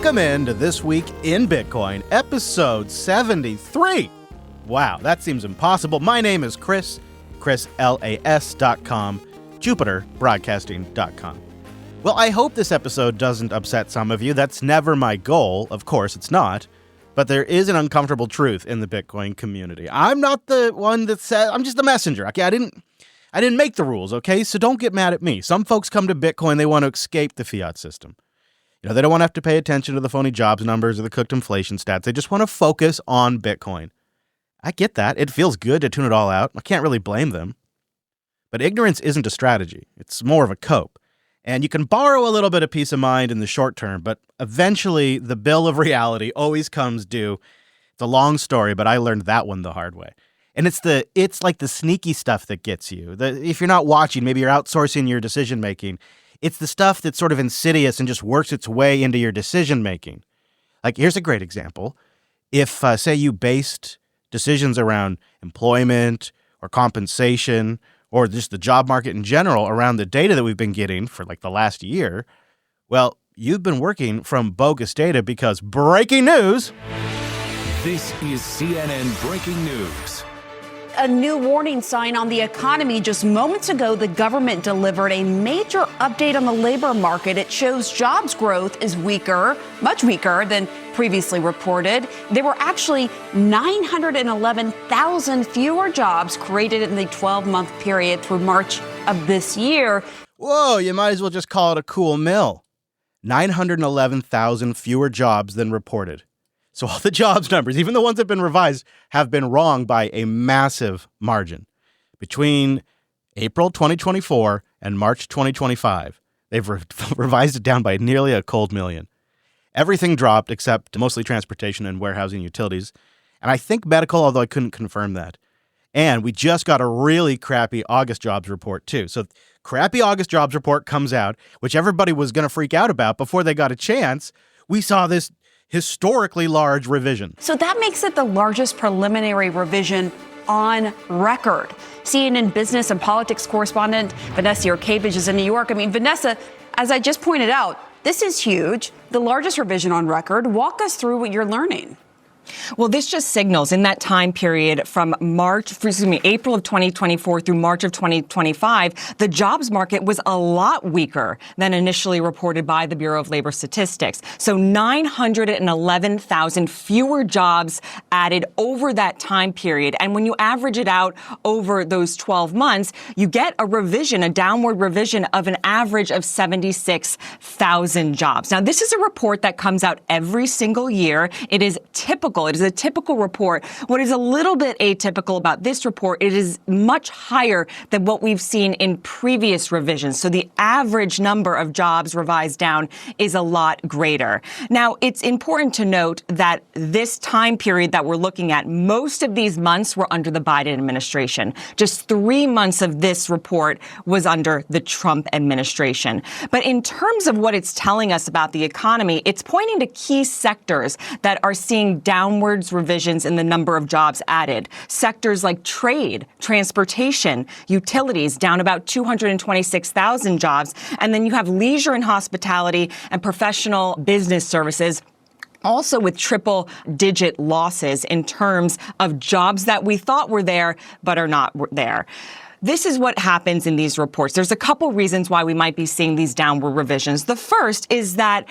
Welcome into This Week in Bitcoin, episode 73. Wow, that seems impossible. My name is Chris LAS.com, JupiterBroadcasting.com. Well, I hope this episode doesn't upset some of you. That's never my goal. Of course, it's not. But there is an uncomfortable truth in the Bitcoin community. I'm not the one that says, I'm just the messenger. Okay, I didn't make the rules, okay? So don't get mad at me. Some folks come to Bitcoin, they want to escape the fiat system. You know, they don't want to have to pay attention to the phony jobs numbers or the cooked inflation stats. They just want to focus on Bitcoin. I get that. It feels good to tune it all out. I can't really blame them. But ignorance isn't a strategy. It's more of a cope. And you can borrow a little bit of peace of mind in the short term, but eventually the bill of reality always comes due. It's a long story, but I learned that one the hard way. And it's like the sneaky stuff that gets you. If you're not watching, maybe you're outsourcing your decision making. It's the stuff that's sort of insidious and just works its way into your decision making. Like, here's a great example. If, say, you based decisions around employment or compensation or just the job market in general around the data that we've been getting for like the last year, well, you've been working from bogus data because breaking news. This is CNN Breaking News. A new warning sign on the economy. Just moments ago, the government delivered a major update on the labor market. It shows jobs growth is weaker, much weaker than previously reported. There were actually 911,000 fewer jobs created in the 12-month period through March of this year. Whoa, you might as well just call it a cool mill. 911,000 fewer jobs than reported. So all the jobs numbers, even the ones that have been revised, have been wrong by a massive margin. Between April 2024 and March 2025, they've revised it down by nearly a cold million. Everything dropped except mostly transportation and warehousing utilities. And I think medical, although I couldn't confirm that. And we just got a really crappy August jobs report, too. So crappy August jobs report comes out, which everybody was going to freak out about before they got a chance. We saw this historically large revision. So that makes it the largest preliminary revision on record. CNN business and politics correspondent Vanessa Yurkevich is in New York. I mean, Vanessa, as I just pointed out, this is huge, the largest revision on record. Walk us through what you're learning. Well, this just signals in that time period from April of 2024 through March of 2025, the jobs market was a lot weaker than initially reported by the Bureau of Labor Statistics. So 911,000 fewer jobs added over that time period. And when you average it out over those 12 months, you get a revision, a downward revision of an average of 76,000 jobs. Now, this is a report that comes out every single year. It is typical. It is a typical report. What is a little bit atypical about this report, it is much higher than what we've seen in previous revisions. So the average number of jobs revised down is a lot greater. Now, it's important to note that this time period that we're looking at, most of these months were under the Biden administration. Just 3 months of this report was under the Trump administration. But in terms of what it's telling us about the economy, it's pointing to key sectors that are seeing downwards revisions in the number of jobs added. Sectors like trade, transportation, utilities, down about 226,000 jobs. And then you have leisure and hospitality and professional business services, also with triple-digit losses in terms of jobs that we thought were there but are not there. This is what happens in these reports. There's a couple reasons why we might be seeing these downward revisions. The first is that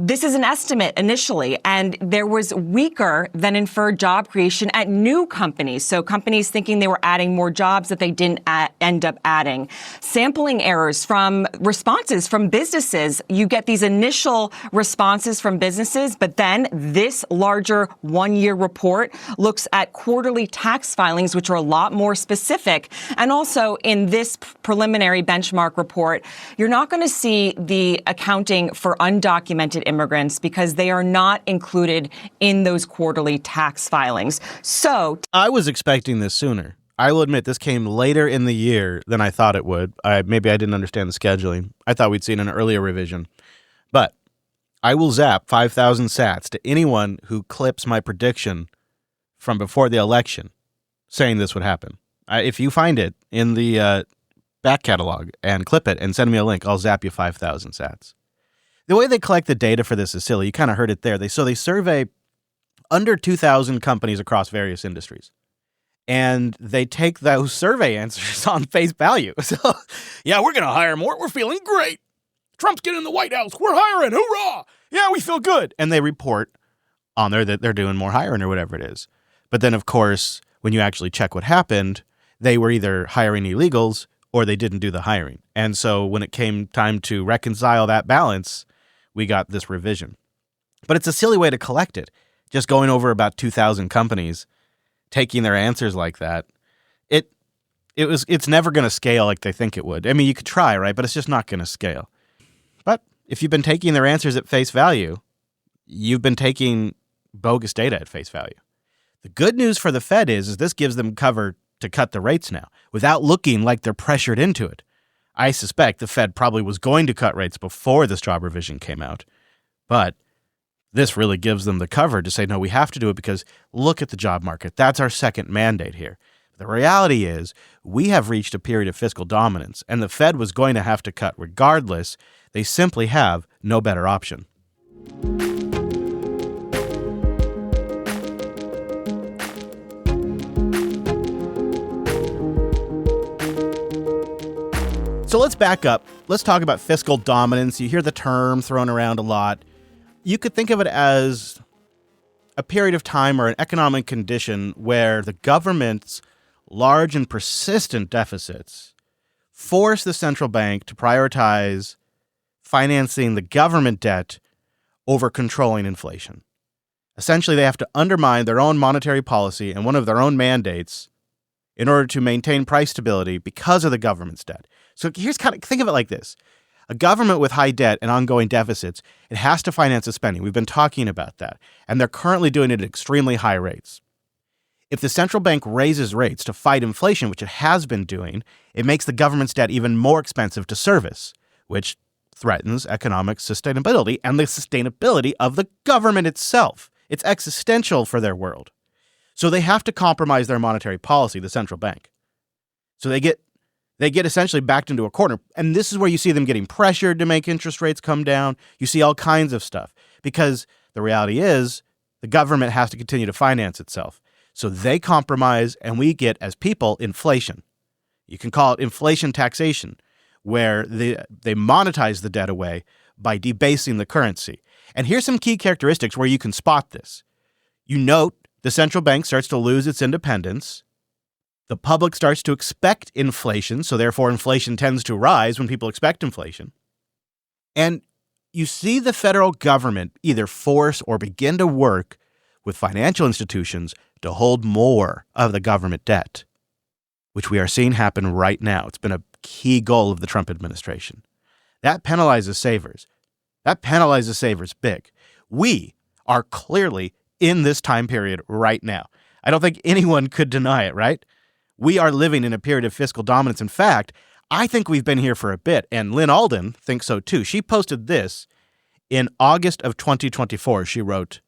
this is an estimate initially, and there was weaker than inferred job creation at new companies. So companies thinking they were adding more jobs that they didn't end up adding. Sampling errors from responses from businesses. You get these initial responses from businesses, but then this larger one-year report looks at quarterly tax filings, which are a lot more specific. And also in this preliminary benchmark report, you're not going to see the accounting for undocumented immigrants because they are not included in those quarterly tax filings. So I was expecting this sooner. I will admit this came later in the year than I thought it would. Maybe I didn't understand the scheduling. I thought we'd seen an earlier revision. But I will zap 5,000 sats to anyone who clips my prediction from before the election saying this would happen. If you find it in the back catalog and clip it and send me a link, I'll zap you 5,000 sats. The way they collect the data for this is silly. You kind of heard it there. They survey under 2,000 companies across various industries. And they take those survey answers on face value. So, yeah, we're going to hire more. We're feeling great. Trump's getting in the White House. We're hiring. Hoorah. Yeah, we feel good. And they report on there that they're doing more hiring or whatever it is. But then, of course, when you actually check what happened, they were either hiring illegals or they didn't do the hiring. And so when it came time to reconcile that balance, we got this revision. But it's a silly way to collect it. Just going over about 2,000 companies, taking their answers like that, it's never going to scale like they think it would. I mean, you could try, right? But it's just not going to scale. But if you've been taking their answers at face value, you've been taking bogus data at face value. The good news for the Fed is this gives them cover to cut the rates now without looking like they're pressured into it. I suspect the Fed probably was going to cut rates before this job revision came out, but this really gives them the cover to say, no, we have to do it because look at the job market. That's our second mandate here. The reality is we have reached a period of fiscal dominance, and the Fed was going to have to cut regardless. They simply have no better option. So let's back up. Let's talk about fiscal dominance. You hear the term thrown around a lot. You could think of it as a period of time or an economic condition where the government's large and persistent deficits force the central bank to prioritize financing the government debt over controlling inflation. Essentially, they have to undermine their own monetary policy and one of their own mandates in order to maintain price stability because of the government's debt. So think of it like this. A government with high debt and ongoing deficits, it has to finance its spending. We've been talking about that. And they're currently doing it at extremely high rates. If the central bank raises rates to fight inflation, which it has been doing, it makes the government's debt even more expensive to service, which threatens economic sustainability and the sustainability of the government itself. It's existential for their world. So they have to compromise their monetary policy, the central bank. So they get essentially backed into a corner. And this is where you see them getting pressured to make interest rates come down. You see all kinds of stuff because the reality is the government has to continue to finance itself. So they compromise and we get, as people, inflation. You can call it inflation taxation, where they monetize the debt away by debasing the currency. And here's some key characteristics where you can spot this. You note the central bank starts to lose its independence. The public starts to expect inflation, so therefore inflation tends to rise when people expect inflation. And you see the federal government either force or begin to work with financial institutions to hold more of the government debt, which we are seeing happen right now. It's been a key goal of the Trump administration. That penalizes savers. That penalizes savers big. We are clearly in this time period right now. I don't think anyone could deny it, right? We are living in a period of fiscal dominance. In fact, I think we've been here for a bit, and Lynn Alden thinks so too. She posted this in August of 2024. She wrote,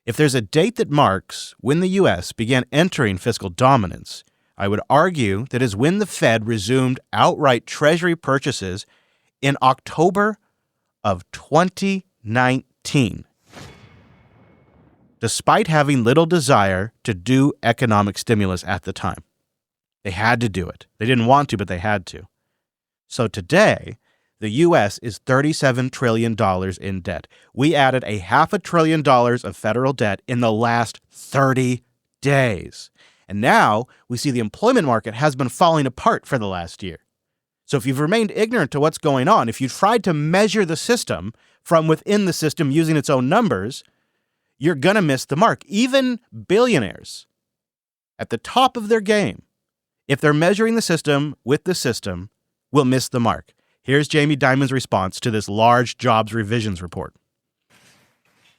"If there's a date that marks when the U.S. began entering fiscal dominance, I would argue that is when the Fed resumed outright Treasury purchases in October of 2019. Despite having little desire to do economic stimulus at the time. They had to do it. They didn't want to, but they had to. So today, the U.S. is $37 trillion in debt. We added $500 billion of federal debt in the last 30 days. And now we see the employment market has been falling apart for the last year. So if you've remained ignorant to what's going on, if you've tried to measure the system from within the system using its own numbers, you're going to miss the mark. Even billionaires at the top of their game, if they're measuring the system with the system, will miss the mark. Here's Jamie Dimon's response to this large jobs revisions report.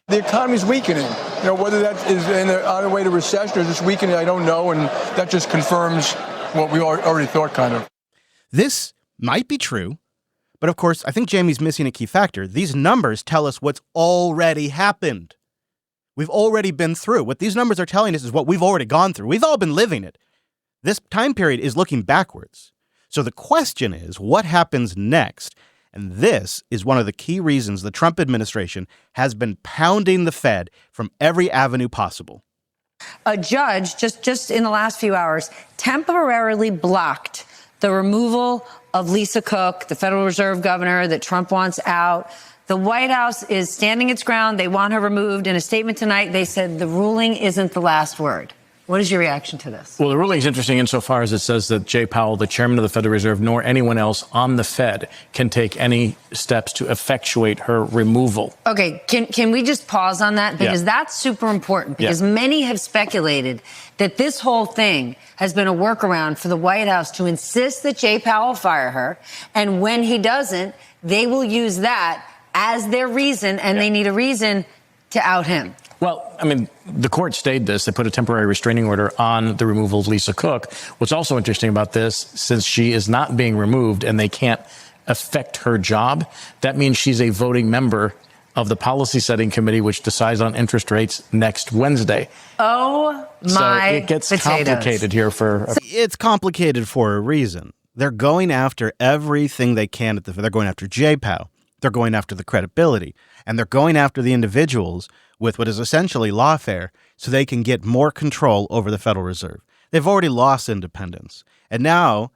The economy's weakening. Whether that is on the way to recession or just weakening, I don't know. And that just confirms what we already thought, kind of. This might be true, but of course, I think Jamie's missing a key factor. These numbers tell us what's already happened. We've already been through. What these numbers are telling us is what we've already gone through. We've all been living it. This time period is looking backwards. So the question is, what happens next? And this is one of the key reasons the Trump administration has been pounding the Fed from every avenue possible. A judge, just in the last few hours, temporarily blocked the removal of Lisa Cook, the Federal Reserve governor that Trump wants out. The White House is standing its ground. They want her removed. In a statement tonight, they said the ruling isn't the last word. What is your reaction to this? Well, the ruling is interesting insofar as it says that Jay Powell, the chairman of the Federal Reserve, nor anyone else on the Fed can take any steps to effectuate her removal. Okay, can we just pause on that? Because that's super important, because many have speculated that this whole thing has been a workaround for the White House to insist that Jay Powell fire her. And when he doesn't, they will use that as their reason, and they need a reason to out him. Well, I mean, the court stayed this. They put a temporary restraining order on the removal of Lisa Cook. What's also interesting about this, since she is not being removed and they can't affect her job, that means she's a voting member of the policy setting committee, which decides on interest rates next Wednesday. Oh, my So it gets complicated here for... It's complicated for a reason. They're going after everything they can at the Fed. They're going after Jay Powell. They're going after the credibility. And they're going after the individuals with what is essentially lawfare so they can get more control over the Federal Reserve. They've already lost independence. And now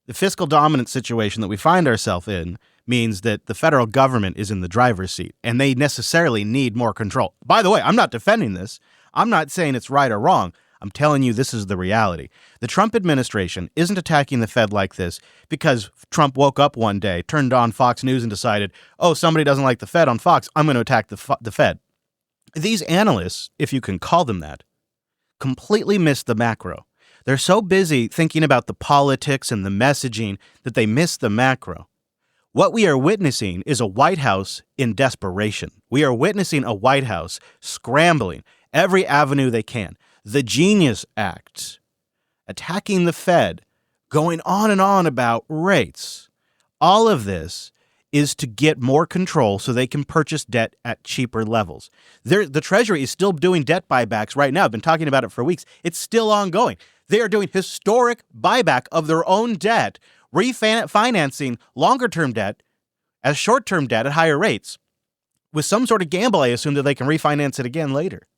the fiscal dominance situation that we find ourselves in means that the federal government is in the driver's seat and they necessarily need more control. By the way, I'm not defending this. I'm not saying it's right or wrong. I'm telling you this is the reality. The Trump administration isn't attacking the Fed like this because Trump woke up one day, turned on Fox News and decided, oh, somebody doesn't like the Fed on Fox, I'm going to attack the Fed. These analysts, if you can call them that, completely miss the macro. They're so busy thinking about the politics and the messaging that they miss the macro. What we are witnessing is a White House in desperation. We are witnessing a White House scrambling every avenue they can. The Genius Act, attacking the Fed, going on and on about rates. All of this is to get more control so they can purchase debt at cheaper levels. The Treasury is still doing debt buybacks right now. I've been talking about it for weeks. It's still ongoing. They are doing historic buyback of their own debt, refinancing longer-term debt as short-term debt at higher rates with some sort of gamble, I assume, that they can refinance it again later.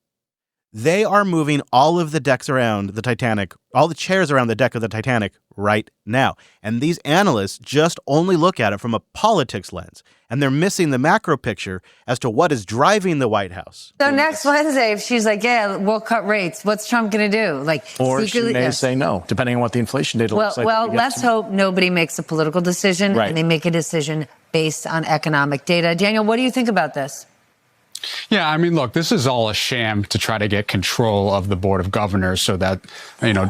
They are moving all of the decks around the Titanic, all the chairs around the deck of the Titanic right now. And these analysts just only look at it from a politics lens. And they're missing the macro picture as to what is driving the White House. So next Wednesday, if she's like, yeah, we'll cut rates, what's Trump going to do? Or she may say no, depending on what the inflation data looks like. Well, let's hope nobody makes a political decision and they make a decision based on economic data. Daniel, what do you think about this? Yeah, I mean, look, this is all a sham to try to get control of the Board of Governors so that,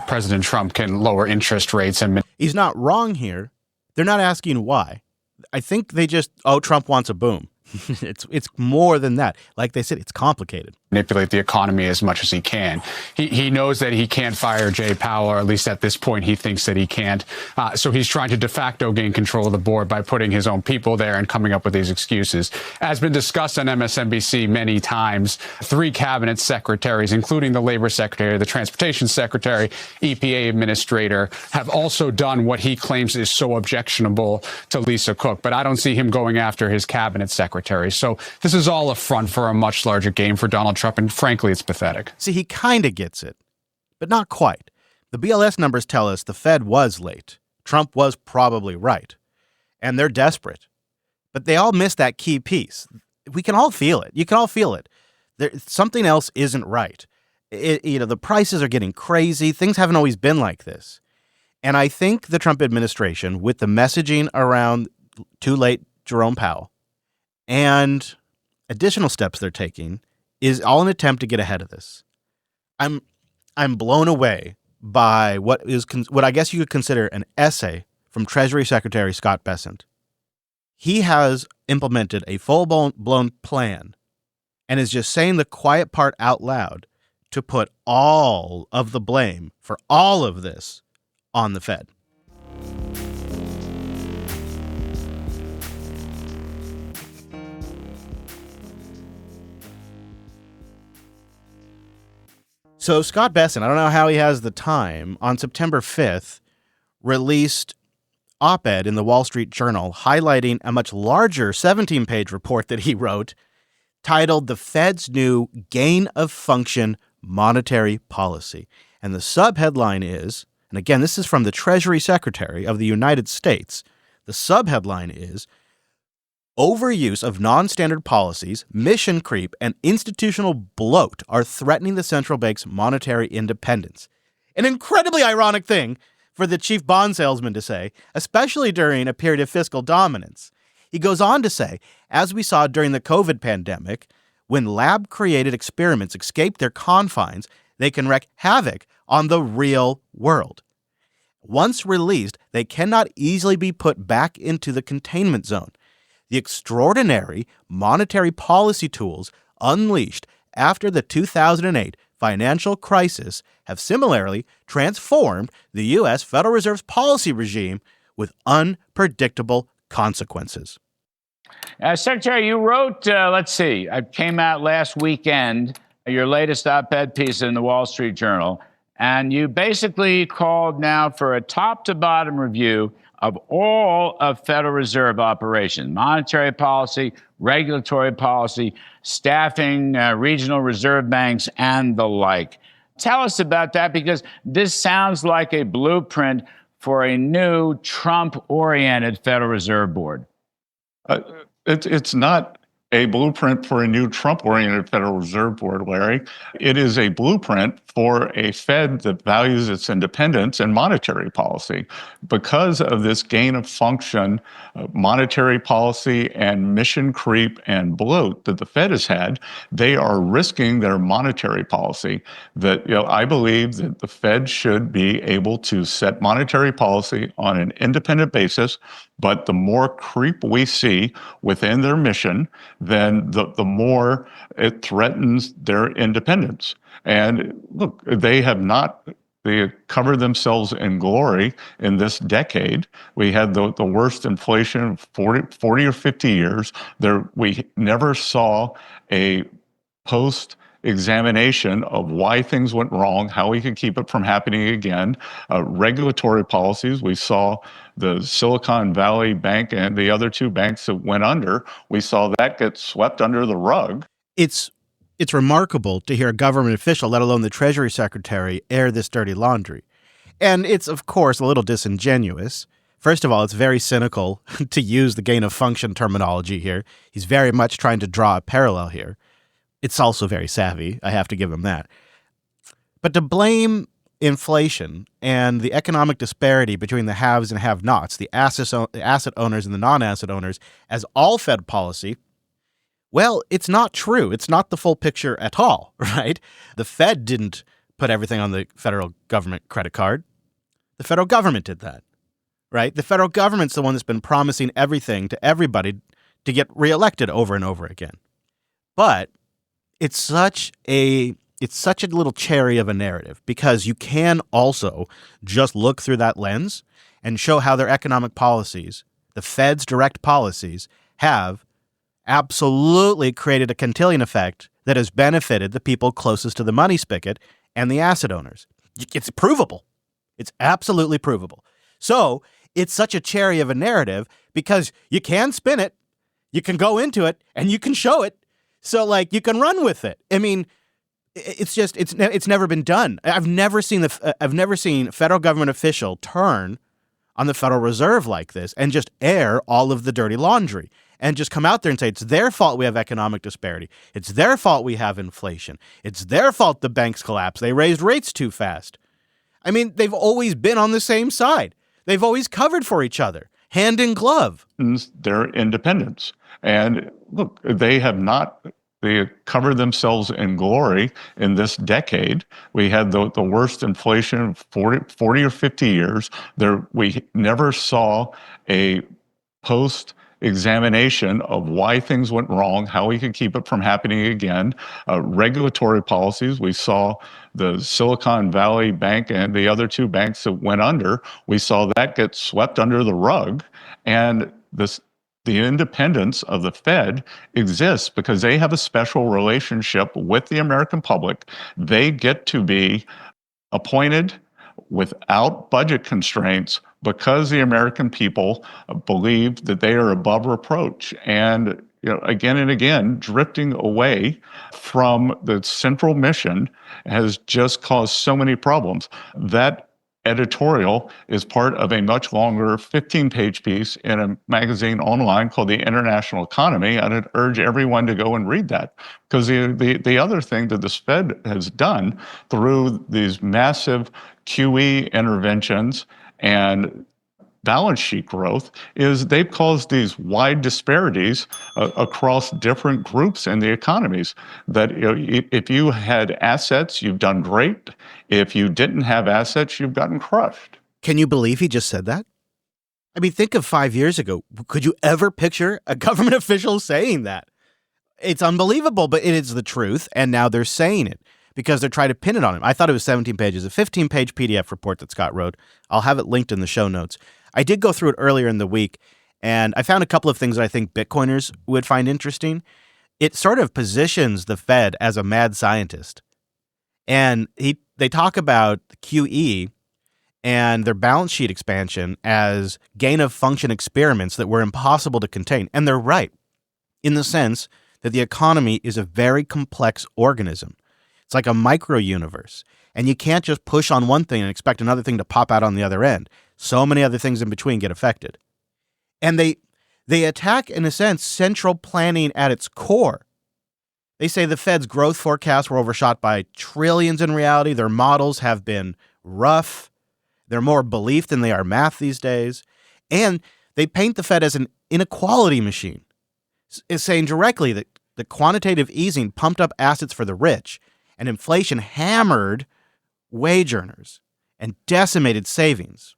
President Trump can lower interest rates. And he's not wrong here. They're not asking why. I think they just, Trump wants a boom. It's more than that. Like they said, it's complicated. Manipulate the economy as much as he can. He knows that he can't fire Jay Powell, or at least at this point he thinks that he can't. So he's trying to de facto gain control of the board by putting his own people there and coming up with these excuses. As been discussed on MSNBC many times, 3 cabinet secretaries, including the labor secretary, the transportation secretary, EPA administrator, have also done what he claims is so objectionable to Lisa Cook. But I don't see him going after his cabinet secretary. So this is all a front for a much larger game for Donald Trump, and frankly, it's pathetic. See, he kind of gets it, but not quite. The BLS numbers tell us the Fed was late. Trump was probably right, and they're desperate. But they all miss that key piece. We can all feel it. You can all feel it. Something else isn't right. The prices are getting crazy. Things haven't always been like this. And I think the Trump administration, with the messaging around too late Jerome Powell and additional steps they're taking, is all an attempt to get ahead of this. I'm blown away by what I guess you could consider an essay from Treasury Secretary Scott Bessent. He has implemented a full-blown plan and is just saying the quiet part out loud to put all of the blame for all of this on the Fed. So Scott Bessent, I don't know how he has the time, on September 5th, released op-ed in the Wall Street Journal highlighting a much larger 17-page report that he wrote titled The Fed's New Gain of Function Monetary Policy. And the subheadline is, and again, this is from the Treasury Secretary of the United States, the subheadline is, Overuse of non-standard policies, mission creep, and institutional bloat are threatening the central bank's monetary independence. An incredibly ironic thing for the chief bond salesman to say, especially during a period of fiscal dominance. He goes on to say, as we saw during the COVID pandemic, when lab-created experiments escape their confines, they can wreak havoc on the real world. Once released, they cannot easily be put back into the containment zone. The extraordinary monetary policy tools unleashed after the 2008 financial crisis have similarly transformed the U.S. Federal Reserve's policy regime with unpredictable consequences. Secretary, you wrote, it came out last weekend, your latest op-ed piece in the Wall Street Journal, and you basically called now for a top-to-bottom review of all of Federal Reserve operations, monetary policy, regulatory policy, staffing, regional reserve banks, and the like. Tell us about that, because this sounds like a blueprint for a new Trump-oriented Federal Reserve Board. It's not a blueprint for a new Trump-oriented Federal Reserve Board, Larry. It is a blueprint for a Fed that values its independence and monetary policy. Because of this gain of function, monetary policy and mission creep and bloat that the Fed has had, they are risking their monetary policy. That, I believe that the Fed should be able to set monetary policy on an independent basis, but the more creep we see within their mission, then the more it threatens their independence. And look, they covered themselves in glory in this decade. We had the worst inflation of 40 or 50 years. We never saw a post-examination of why things went wrong, how we could keep it from happening again. Regulatory policies, we saw the Silicon Valley Bank and the other two banks that went under, we saw that get swept under the rug. It's remarkable to hear a government official, let alone the Treasury Secretary, air this dirty laundry. And it's, of course, a little disingenuous. First of all, it's very cynical to use the gain of function terminology here. He's very much trying to draw a parallel here. It's also very savvy. I have to give him that. But to blame inflation and the economic disparity between the haves and have-nots, the asset owners and the non-asset owners, as all Fed policy, well, it's not true. It's not the full picture at all, right? The Fed didn't put everything on the federal government credit card. The federal government did that, right? The federal government's the one that's been promising everything to everybody to get reelected over and over again. But it's such a little cherry of a narrative, because you can also just look through that lens and show how their economic policies, the Fed's direct policies, have absolutely created a Cantillon effect that has benefited the people closest to the money spigot and the asset owners. It's provable. It's absolutely provable. So it's such a cherry of a narrative because you can spin it, you can go into it, and you can show it. So, you can run with it. I mean, it's never been done. I've never seen a federal government official turn on the Federal Reserve like this and just air all of the dirty laundry and just come out there and say it's their fault we have economic disparity. It's their fault we have inflation. It's their fault the banks collapsed. They raised rates too fast. I mean, they've always been on the same side. They've always covered for each other, hand in glove. Their independence. And look, they covered themselves in glory in this decade. We had the worst inflation of 40 or 50 years. We never saw a post-examination of why things went wrong, how we could keep it from happening again. Regulatory policies, we saw the Silicon Valley Bank and the other two banks that went under, we saw that get swept under the rug. And the independence of the Fed exists because they have a special relationship with the American public. They get to be appointed without budget constraints because the American people believe that they are above reproach. And again and again, drifting away from the central mission has just caused so many problems. That editorial is part of a much longer 15-page piece in a magazine online called The International Economy. And I'd urge everyone to go and read that. Because the other thing that the Fed has done through these massive QE interventions and balance sheet growth is they've caused these wide disparities across different groups in the economies. That if you had assets, you've done great. If you didn't have assets, you've gotten crushed. Can you believe he just said that? I mean, think of 5 years ago. Could you ever picture a government official saying that? It's unbelievable, but it is the truth, and now they're saying it because they're trying to pin it on him. I thought it was 17 pages, a 15-page PDF report that Scott wrote. I'll have it linked in the show notes. I did go through it earlier in the week, and I found a couple of things that I think Bitcoiners would find interesting. It sort of positions the Fed as a mad scientist. And they talk about QE and their balance sheet expansion as gain-of-function experiments that were impossible to contain. And they're right, in the sense that the economy is a very complex organism. It's like a micro-universe. And you can't just push on one thing and expect another thing to pop out on the other end. So many other things in between get affected. And they attack, in a sense, central planning at its core. They say the Fed's growth forecasts were overshot by trillions in reality. Their models have been rough. They're more belief than they are math these days. And they paint the Fed as an inequality machine, is saying directly that the quantitative easing pumped up assets for the rich and inflation hammered wage earners and decimated savings.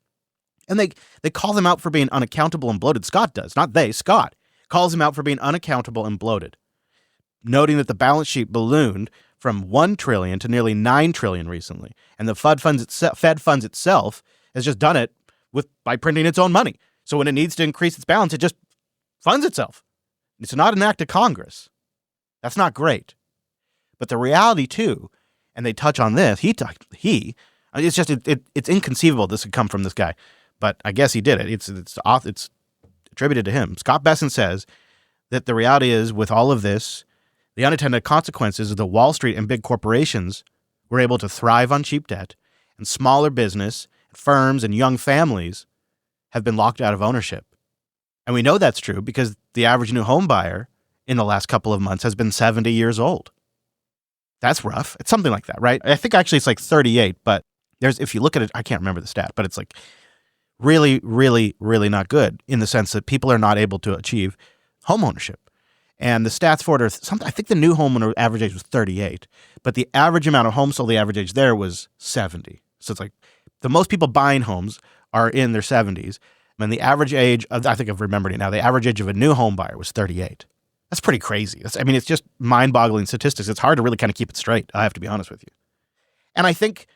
And they call them out for being unaccountable and bloated. Scott does, not they. Scott calls them out for being unaccountable and bloated, noting that the balance sheet ballooned from $1 trillion to nearly $9 trillion recently. And the Fed funds itself has just done it by printing its own money. So when it needs to increase its balance, it just funds itself. It's not an act of Congress. That's not great. But the reality, too, and they touch on this, it's just, it's inconceivable this could come from this guy. But I guess he did it. It's attributed to him. Scott Bessent says that the reality is, with all of this, the unintended consequences is that Wall Street and big corporations were able to thrive on cheap debt, and smaller business, firms, and young families have been locked out of ownership. And we know that's true because the average new home buyer in the last couple of months has been 70 years old. That's rough. It's something like that, right? I think actually it's like 38, but if you look at it, I can't remember the stat, but it's like really, really, really not good in the sense that people are not able to achieve home ownership. And the stats for it are I think the new homeowner average age was 38, but the average amount of homes sold, the average age there was 70. So it's like the most people buying homes are in their 70s. And the average age I think I've remembered it now, the average age of a new home buyer was 38. That's pretty crazy. It's just mind-boggling statistics. It's hard to really kind of keep it straight, I have to be honest with you. And I think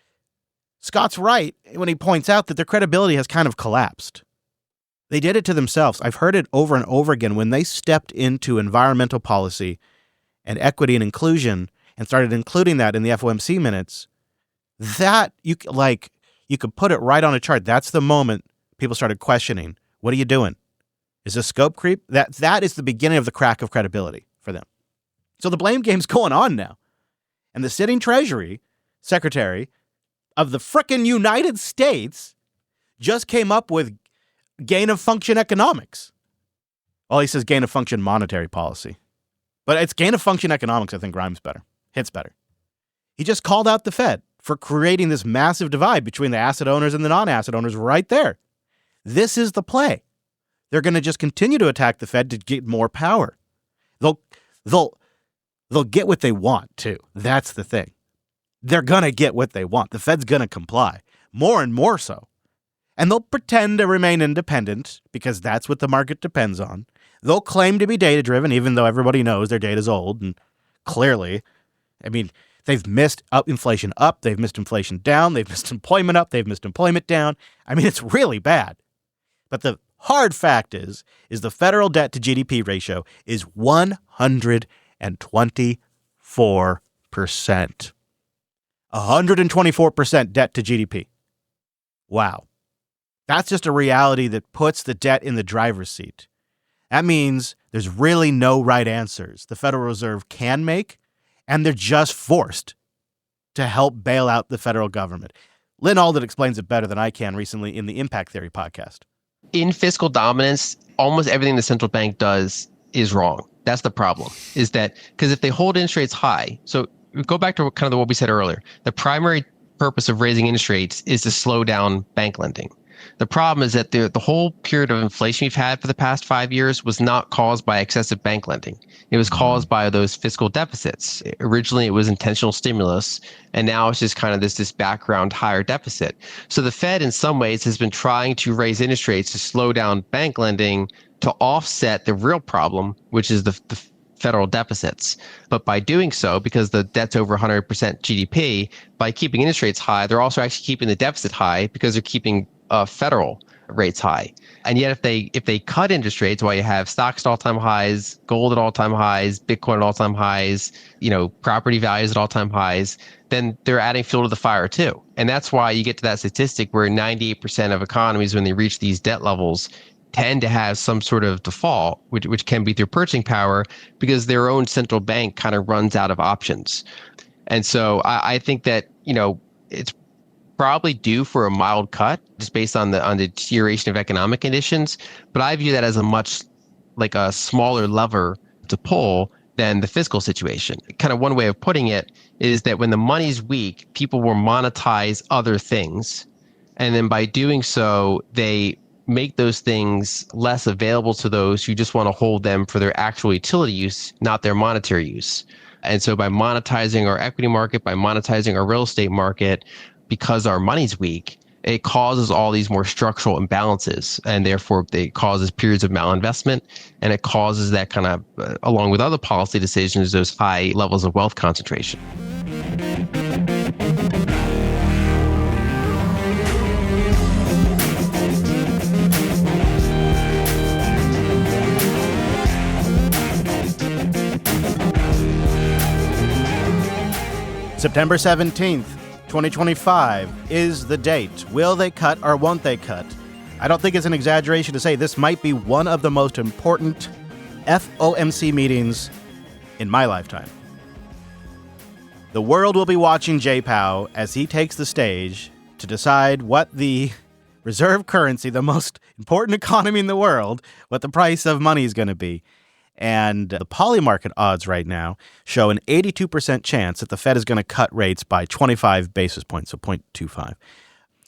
Scott's right when he points out that their credibility has kind of collapsed. They did it to themselves. I've heard it over and over again when they stepped into environmental policy and equity and inclusion and started including that in the FOMC minutes. That you could put it right on a chart. That's the moment people started questioning, what are you doing? Is this scope creep? That is the beginning of the crack of credibility for them. So the blame game's going on now. And the sitting Treasury Secretary of the frickin' United States just came up with gain-of-function economics. Well, he says gain-of-function monetary policy. But it's gain-of-function economics, I think rhymes better, hits better. He just called out the Fed for creating this massive divide between the asset owners and the non-asset owners right there. This is the play. They're going to just continue to attack the Fed to get more power. They'll get what they want, too. That's the thing. They're going to get what they want. The Fed's going to comply, more and more so. And they'll pretend to remain independent because that's what the market depends on. They'll claim to be data-driven, even though everybody knows their data's old. And clearly, they've missed inflation up, they've missed inflation down, they've missed employment up, they've missed employment down. It's really bad. But the hard fact is the federal debt to GDP ratio is 124%. 124% debt to GDP. Wow. That's just a reality that puts the debt in the driver's seat. That means there's really no right answers the Federal Reserve can make, and they're just forced to help bail out the federal government. Lynn Alden explains it better than I can recently in the Impact Theory podcast. In fiscal dominance, almost everything the central bank does is wrong. That's the problem, is that because if they hold interest rates high, so go back to kind of what we said earlier, the primary purpose of raising interest rates is to slow down bank lending. The problem is that the whole period of inflation we've had for the past 5 years was not caused by excessive bank lending. It was caused by those fiscal deficits. Originally, it was intentional stimulus, and now it's just kind of this background higher deficit. So the Fed, in some ways, has been trying to raise interest rates to slow down bank lending to offset the real problem, which is the federal deficits. But by doing so, because the debt's over 100% GDP, by keeping interest rates high, they're also actually keeping the deficit high because they're keeping federal rates high. And yet if they cut interest rates while you have stocks at all-time highs, gold at all-time highs, Bitcoin at all-time highs, property values at all-time highs, then they're adding fuel to the fire too. And that's why you get to that statistic where 98% of economies, when they reach these debt levels, tend to have some sort of default, which can be through purchasing power, because their own central bank kind of runs out of options. And so I think that, it's probably due for a mild cut just based on the deterioration of economic conditions. But I view that as a smaller lever to pull than the fiscal situation. Kind of one way of putting it is that when the money's weak, people will monetize other things. And then by doing so, they make those things less available to those who just want to hold them for their actual utility use, not their monetary use. And so by monetizing our equity market, by monetizing our real estate market, because our money's weak, it causes all these more structural imbalances, and therefore it causes periods of malinvestment, and it causes that kind of, along with other policy decisions, those high levels of wealth concentration. September 17th. 2025 is the date. Will they cut or won't they cut? I don't think it's an exaggeration to say this might be one of the most important FOMC meetings in my lifetime. The world will be watching Jay Powell as he takes the stage to decide what the reserve currency, the most important economy in the world, what the price of money is going to be. And the poly market odds right now show an 82% chance that the Fed is going to cut rates by 25 basis points, so 0.25.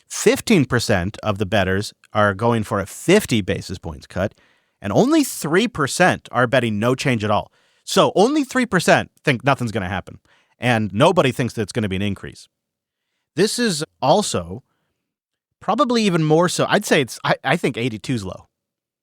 15% of the bettors are going for a 50 basis points cut, and only 3% are betting no change at all. So only 3% think nothing's going to happen, and nobody thinks that it's going to be an increase. This is also probably even more so. I'd say I think 82 is low.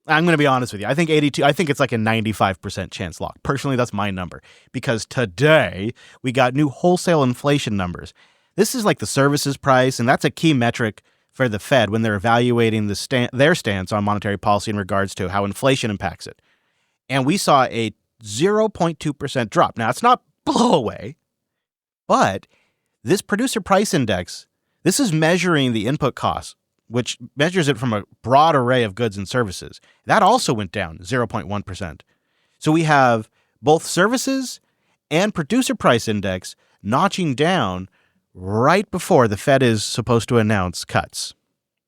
I'm going to be honest with you. I think 82, I think it's like a 95% chance lock. Personally, that's my number, because today we got new wholesale inflation numbers. This is like the services price, and that's a key metric for the Fed when they're evaluating their stance on monetary policy in regards to how inflation impacts it. And we saw a 0.2% drop. Now, it's not blow away, but this producer price index, this is measuring the input costs, which measures it from a broad array of goods and services. That also went down 0.1%. So we have both services and producer price index notching down right before the Fed is supposed to announce cuts.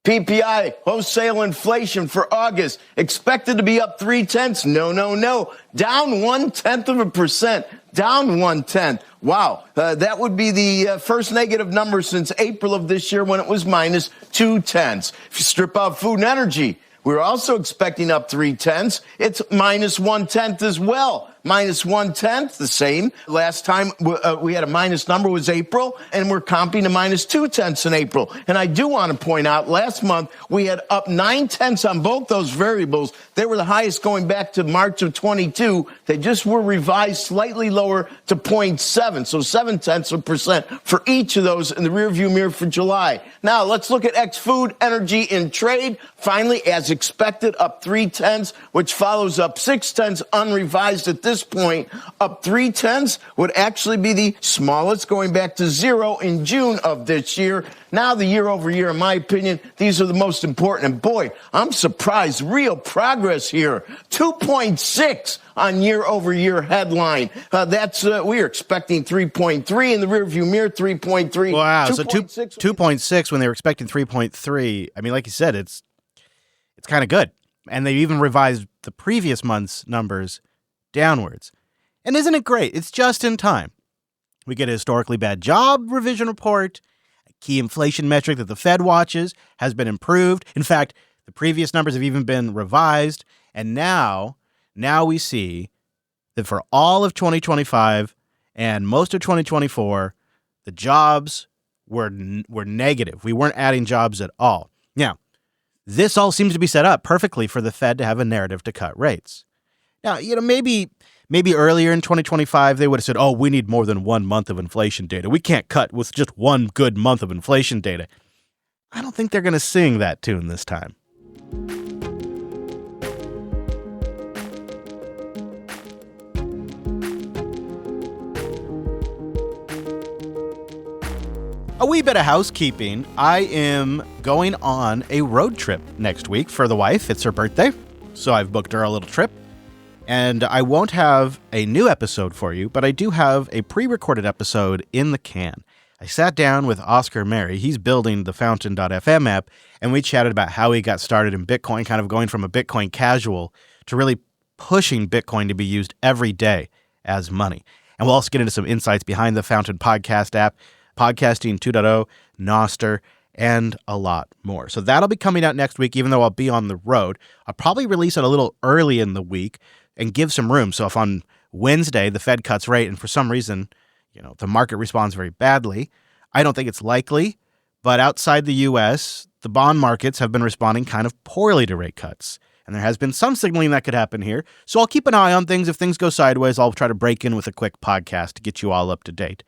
PPI, wholesale inflation for August, expected to be up 0.3. No. Down 0.1%. Down 0.1. Wow. That would be the first negative number since April of this year when it was minus 0.2. If you strip out food and energy, we're also expecting up 0.3. It's minus 0.1 as well. Minus 0.1, the same. Last time we had a minus number was April, and we're comping to minus 0.2 in April. And I do want to point out, last month we had up 0.9 on both those variables. They were the highest going back to March of 22. They just were revised slightly lower to 0.7, so 0.7% for each of those in the rearview mirror for July. Now let's look at ex-food, energy, and trade. Finally, as expected, up 0.3, which follows up 0.6 unrevised at this this point, up 0.3 would actually be the smallest going back to 0 in June of this year. Now the year over year, in my opinion, these are the most important. And boy, I'm surprised. Real progress here. 2.6 on year over year headline. We are expecting 3.3 in the rearview mirror, 3.3. Wow. So 2.6 when they were expecting 3.3. I mean, like you said, it's kind of good. And they even revised the previous month's numbers downwards. And isn't it great? It's just in time. We get a historically bad job revision report. A key inflation metric that the Fed watches has been improved. In fact, the previous numbers have even been revised. And now we see that for all of 2025 and most of 2024, the jobs were negative. We weren't adding jobs at all. Now, this all seems to be set up perfectly for the Fed to have a narrative to cut rates. Now, maybe earlier in 2025, they would have said, oh, we need more than 1 month of inflation data. We can't cut with just one good month of inflation data. I don't think they're going to sing that tune this time. A wee bit of housekeeping. I am going on a road trip next week for the wife. It's her birthday, so I've booked her a little trip. And I won't have a new episode for you, but I do have a pre-recorded episode in the can. I sat down with Oscar Mary. He's building the Fountain.fm app, and we chatted about how he got started in Bitcoin, kind of going from a Bitcoin casual to really pushing Bitcoin to be used every day as money. And we'll also get into some insights behind the Fountain podcast app, Podcasting 2.0, Noster, and a lot more. So that'll be coming out next week, even though I'll be on the road. I'll probably release it a little early in the week and give some room. So if on Wednesday the Fed cuts rate and for some reason, the market responds very badly, I don't think it's likely. But outside the U.S., the bond markets have been responding kind of poorly to rate cuts. And there has been some signaling that could happen here. So I'll keep an eye on things. If things go sideways, I'll try to break in with a quick podcast to get you all up to date.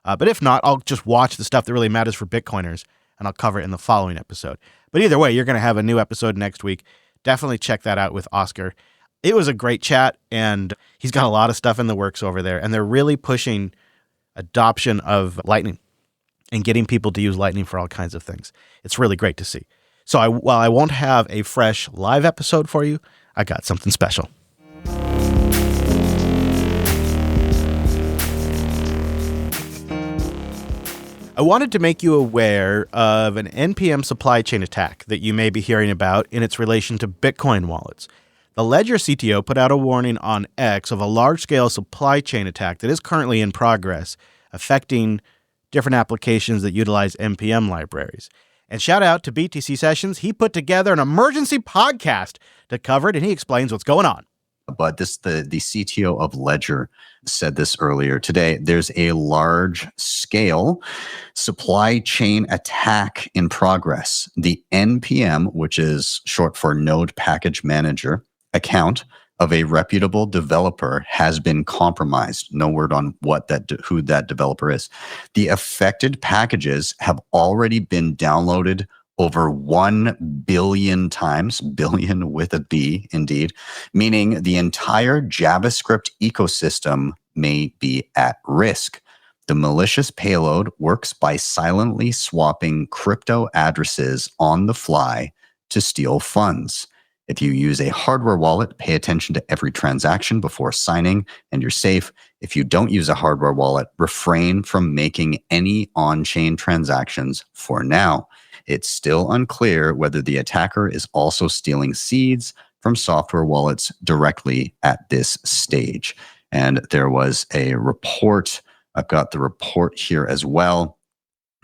But if not, I'll just watch the stuff that really matters for Bitcoiners, and I'll cover it in the following episode. But either way, you're going to have a new episode next week. Definitely check that out with Oscar. It was a great chat, and he's got a lot of stuff in the works over there, and they're really pushing adoption of Lightning and getting people to use Lightning for all kinds of things. It's really great to see. So while I won't have a fresh live episode for you, I got something special. I wanted to make you aware of an NPM supply chain attack that you may be hearing about in its relation to Bitcoin wallets. The Ledger CTO put out a warning on X of a large-scale supply chain attack that is currently in progress, affecting different applications that utilize NPM libraries. And shout out to BTC Sessions. He put together an emergency podcast to cover it, and he explains what's going on. But the CTO of Ledger said this earlier today. There's a large-scale supply chain attack in progress. The NPM, which is short for Node Package Manager, account of a reputable developer has been compromised. No word on who that developer is. The affected packages have already been downloaded over 1 billion times, billion with a B, indeed, meaning the entire JavaScript ecosystem may be at risk. The malicious payload works by silently swapping crypto addresses on the fly to steal funds. If you use a hardware wallet, pay attention to every transaction before signing, and you're safe. If you don't use a hardware wallet, refrain from making any on-chain transactions for now. It's still unclear whether the attacker is also stealing seeds from software wallets directly at this stage. And there was a report. I've got the report here as well.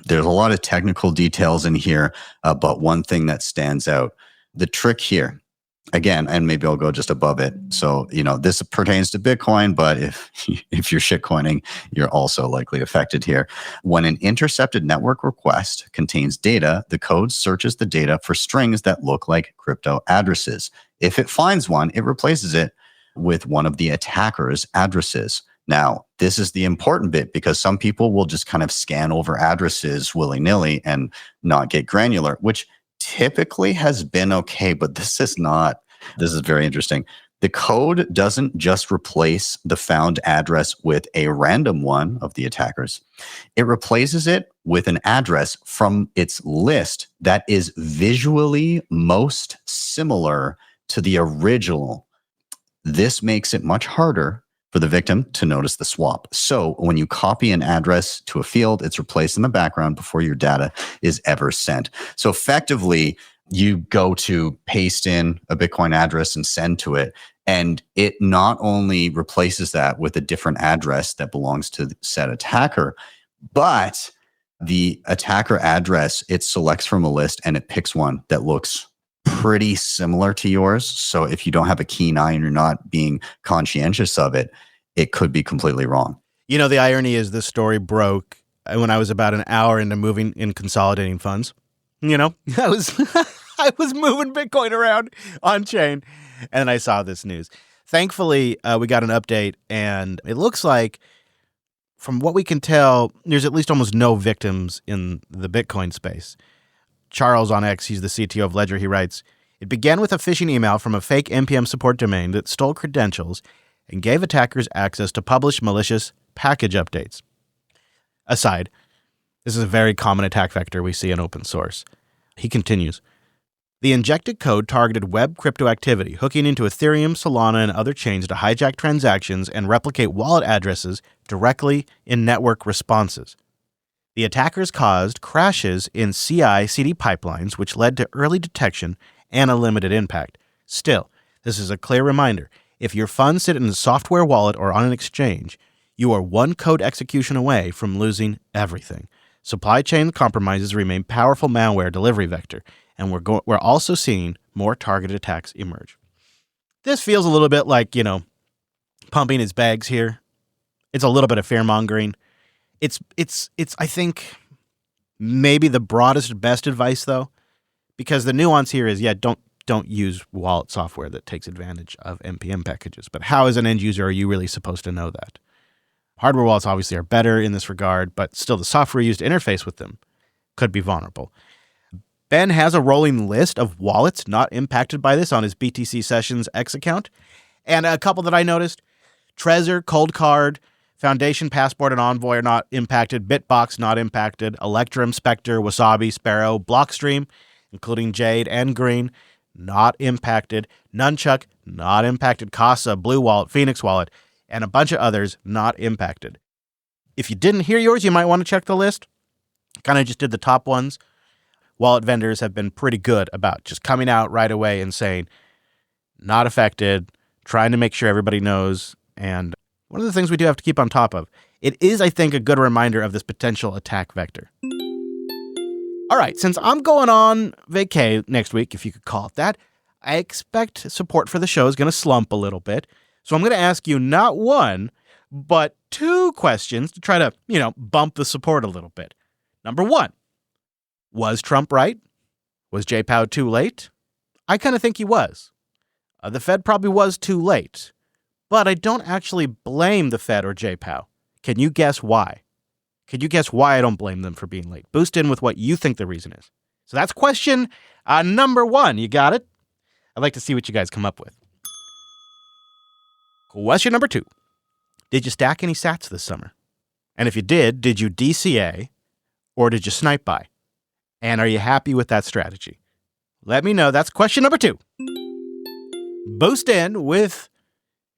There's a lot of technical details in here, but one thing that stands out, the trick here, again, and maybe I'll go just above it. So, this pertains to Bitcoin, but if you're shitcoining, you're also likely affected here. When an intercepted network request contains data, the code searches the data for strings that look like crypto addresses. If it finds one, it replaces it with one of the attacker's addresses. Now, this is the important bit because some people will just kind of scan over addresses willy-nilly and not get granular, which typically has been okay, but this is not. This is very interesting. The code doesn't just replace the found address with a random one of the attackers. It replaces it with an address from its list that is visually most similar to the original. This makes it much harder for the victim to notice the swap. So when you copy an address to a field, it's replaced in the background before your data is ever sent. So effectively, you go to paste in a Bitcoin address and send to it, and it not only replaces that with a different address that belongs to the said attacker, but the attacker address, it selects from a list and it picks one that looks pretty similar to yours. So if you don't have a keen eye and you're not being conscientious of it, it could be completely wrong. You know, the irony is this story broke when I was about an hour into moving and consolidating funds. You know, I was moving Bitcoin around on chain, and I saw this news. Thankfully, we got an update, and it looks like, from what we can tell, there's at least almost no victims in the Bitcoin space. Charles on X, he's the CTO of Ledger, he writes, "It began with a phishing email from a fake NPM support domain that stole credentials and gave attackers access to publish malicious package updates." Aside, this is a very common attack vector we see in open source. He continues, "The injected code targeted web crypto activity, hooking into Ethereum, Solana, and other chains to hijack transactions and replicate wallet addresses directly in network responses. The attackers caused crashes in CI/CD pipelines, which led to early detection and a limited impact. Still, this is a clear reminder. If your funds sit in a software wallet or on an exchange, you are one code execution away from losing everything. Supply chain compromises remain powerful malware delivery vector, and we're also seeing more targeted attacks emerge." This feels a little bit like, pumping his bags here. It's a little bit of fear-mongering. It's I think, maybe the broadest, best advice, though, because the nuance here is, don't use wallet software that takes advantage of NPM packages. But how, as an end user, are you really supposed to know that? Hardware wallets obviously are better in this regard, but still the software used to interface with them could be vulnerable. Ben has a rolling list of wallets not impacted by this on his BTC Sessions X account. And a couple that I noticed, Trezor, Cold Card, Foundation, Passport, and Envoy are not impacted. Bitbox not impacted. Electrum, Spectre, Wasabi, Sparrow, Blockstream, including Jade and Green, not impacted. Nunchuck, not impacted. Casa, Blue Wallet, Phoenix Wallet, and a bunch of others not impacted. If you didn't hear yours, you might want to check the list. Kind of just did the top ones. Wallet vendors have been pretty good about just coming out right away and saying, not affected, trying to make sure everybody knows. And one of the things we do have to keep on top of, it is, I think, a good reminder of this potential attack vector. All right, since I'm going on vacay next week, if you could call it that, I expect support for the show is going to slump a little bit. So I'm going to ask you not one, but two questions to try to, bump the support a little bit. Number one, was Trump right? Was J-Pow too late? I kind of think he was. The Fed probably was too late. But I don't actually blame the Fed or J-Pow. Can you guess why? Can you guess why I don't blame them for being late? Boost in with what you think the reason is. So that's question number one. You got it? I'd like to see what you guys come up with. Question number two. Did you stack any sats this summer? And if you did you DCA or did you snipe buy? And are you happy with that strategy? Let me know. That's question number two. Boost in with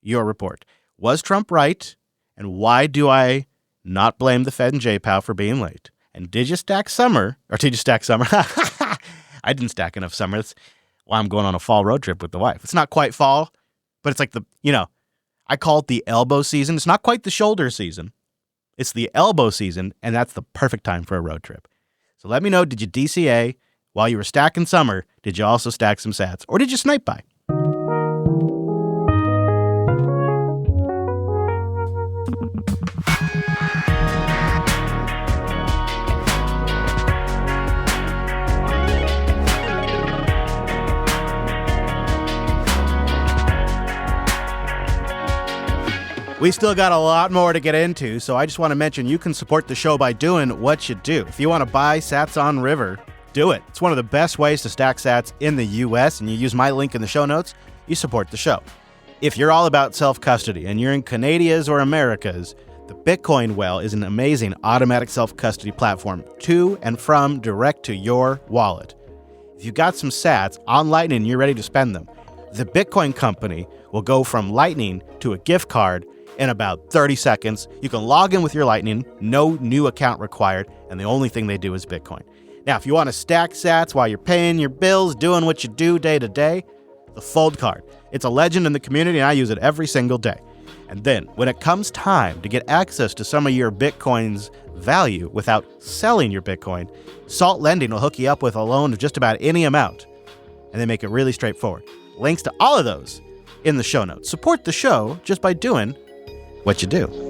your report. Was Trump right? And why do I not blame the Fed and J-Pow for being late? And did you stack summer? Or did you stack summer? I didn't stack enough summer. That's why I'm going on a fall road trip with the wife. It's not quite fall, but it's like I call it the elbow season. It's not quite the shoulder season. It's the elbow season, and that's the perfect time for a road trip. So let me know, did you DCA while you were stacking summer? Did you also stack some sats? Or did you snipe buy? We still got a lot more to get into, so I just want to mention you can support the show by doing what you do. If you want to buy sats on River, do it. It's one of the best ways to stack sats in the U.S., and you use my link in the show notes, you support the show. If you're all about self-custody and you're in Canadias or Americas, the Bitcoin Well is an amazing automatic self-custody platform to and from direct to your wallet. If you got some sats on Lightning and you're ready to spend them, the Bitcoin company will go from Lightning to a gift card in about 30 seconds. You can log in with your Lightning, no new account required, and the only thing they do is Bitcoin. Now, if you want to stack sats while you're paying your bills, doing what you do day to day, the Fold card. It's a legend in the community, and I use it every single day. And then, when it comes time to get access to some of your Bitcoin's value without selling your Bitcoin, Salt Lending will hook you up with a loan of just about any amount. And they make it really straightforward. Links to all of those in the show notes. Support the show just by doing what you do.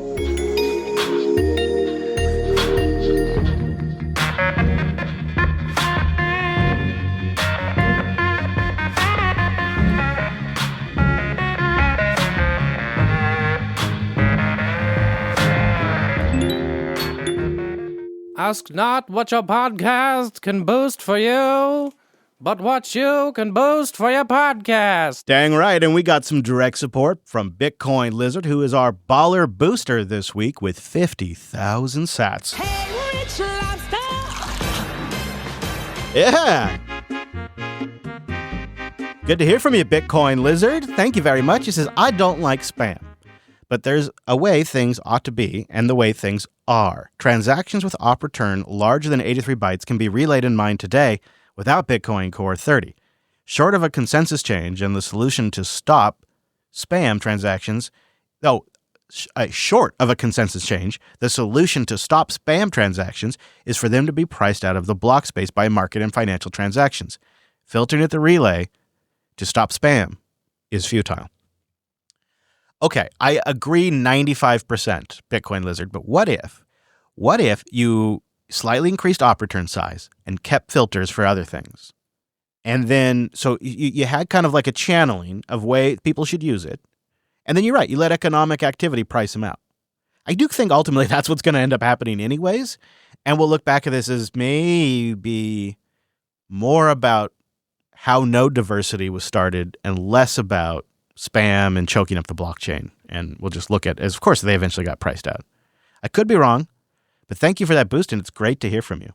Ask not what your podcast can boost for you, but what you can boost for your podcast. Dang right, and we got some direct support from Bitcoin Lizard, who is our baller booster this week with 50,000 sats. Hey, Rich Lobster! Yeah! Good to hear from you, Bitcoin Lizard. Thank you very much. He says, I don't like spam. But there's a way things ought to be and the way things are. Transactions with op return larger than 83 bytes can be relayed and mined today without Bitcoin Core 30. Short of a consensus change and the solution to stop spam transactions, short of a consensus change, the solution to stop spam transactions is for them to be priced out of the block space by market and financial transactions. Filtering at the relay to stop spam is futile. Okay, I agree 95%, Bitcoin Lizard, but what if you slightly increased op return size and kept filters for other things? And then, so you had kind of like a channeling of way people should use it. And then you're right, you let economic activity price them out. I do think ultimately that's what's going to end up happening anyways. And we'll look back at this as maybe more about how node diversity was started and less about spam and choking up the blockchain. And we'll just look at, as of course, they eventually got priced out. I could be wrong, but thank you for that boost, and it's great to hear from you.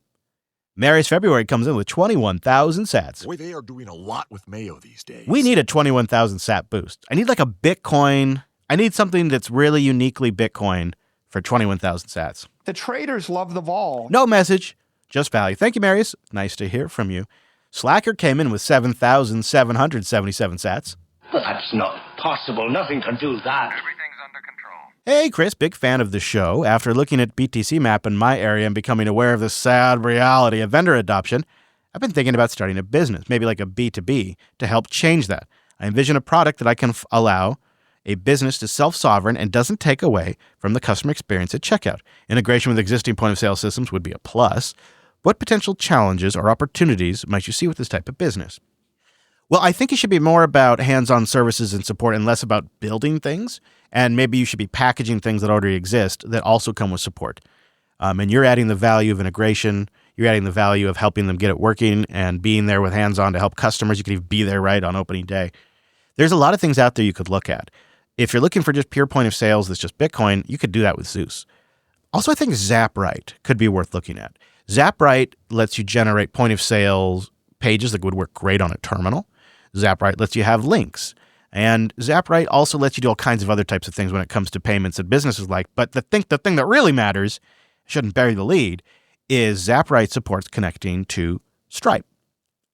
Mary's February comes in with 21,000 sats. Boy, they are doing a lot with Mayo these days. We need a 21,000 sat boost. I need like a Bitcoin. I need something that's really uniquely Bitcoin for 21,000 sats. The traders love the vol. No message, just value. Thank you, Marius. Nice to hear from you. Slacker came in with 7,777 sats. Well, that's not possible. Nothing can do that. Everything's under control. Hey, Chris, big fan of the show. After looking at BTC map in my area and becoming aware of the sad reality of vendor adoption, I've been thinking about starting a business, maybe like a B2B, to help change that. I envision a product that I can allow a business to self-sovereign and doesn't take away from the customer experience at checkout. Integration with existing point-of-sale systems would be a plus. What potential challenges or opportunities might you see with this type of business? Well, I think it should be more about hands-on services and support and less about building things. And maybe you should be packaging things that already exist that also come with support. And you're adding the value of integration. You're adding the value of helping them get it working and being there with hands-on to help customers. You could even be there right on opening day. There's a lot of things out there you could look at. If you're looking for just pure point of sales that's just Bitcoin, you could do that with Zeus. Also, I think ZapRight could be worth looking at. ZapRight lets you generate point of sales pages that would work great on a terminal. ZapRight lets you have links. And ZapRight also lets you do all kinds of other types of things when it comes to payments that businesses like. But the thing that really matters, shouldn't bury the lead, is ZapRight supports connecting to Stripe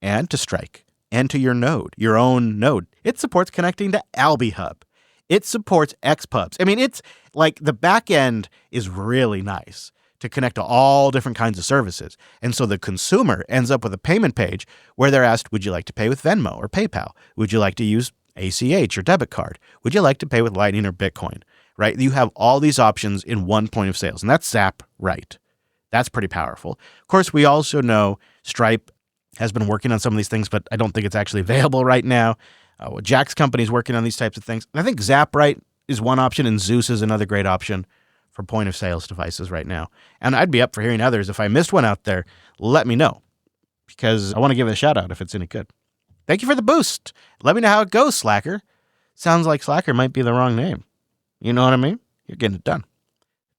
and to Strike and to your node, your own node. It supports connecting to AlbiHub. It supports XPubs. I mean, it's like the back end is really nice to connect to all different kinds of services. And so the consumer ends up with a payment page where they're asked, would you like to pay with Venmo or PayPal? Would you like to use ACH or debit card? Would you like to pay with Lightning or Bitcoin? Right? You have all these options in one point of sales, and that's ZapRight. That's pretty powerful. Of course, we also know Stripe has been working on some of these things, but I don't think it's actually available right now. Jack's company is working on these types of things. And I think ZapRight is one option, and Zeus is another great option for point of sales devices right now. And I'd be up for hearing others. If I missed one out there, let me know, because I want to give it a shout out if it's any good. Thank you for the boost. Let me know how it goes, Slacker. sounds like Slacker might be the wrong name. You know what I mean? You're getting it done.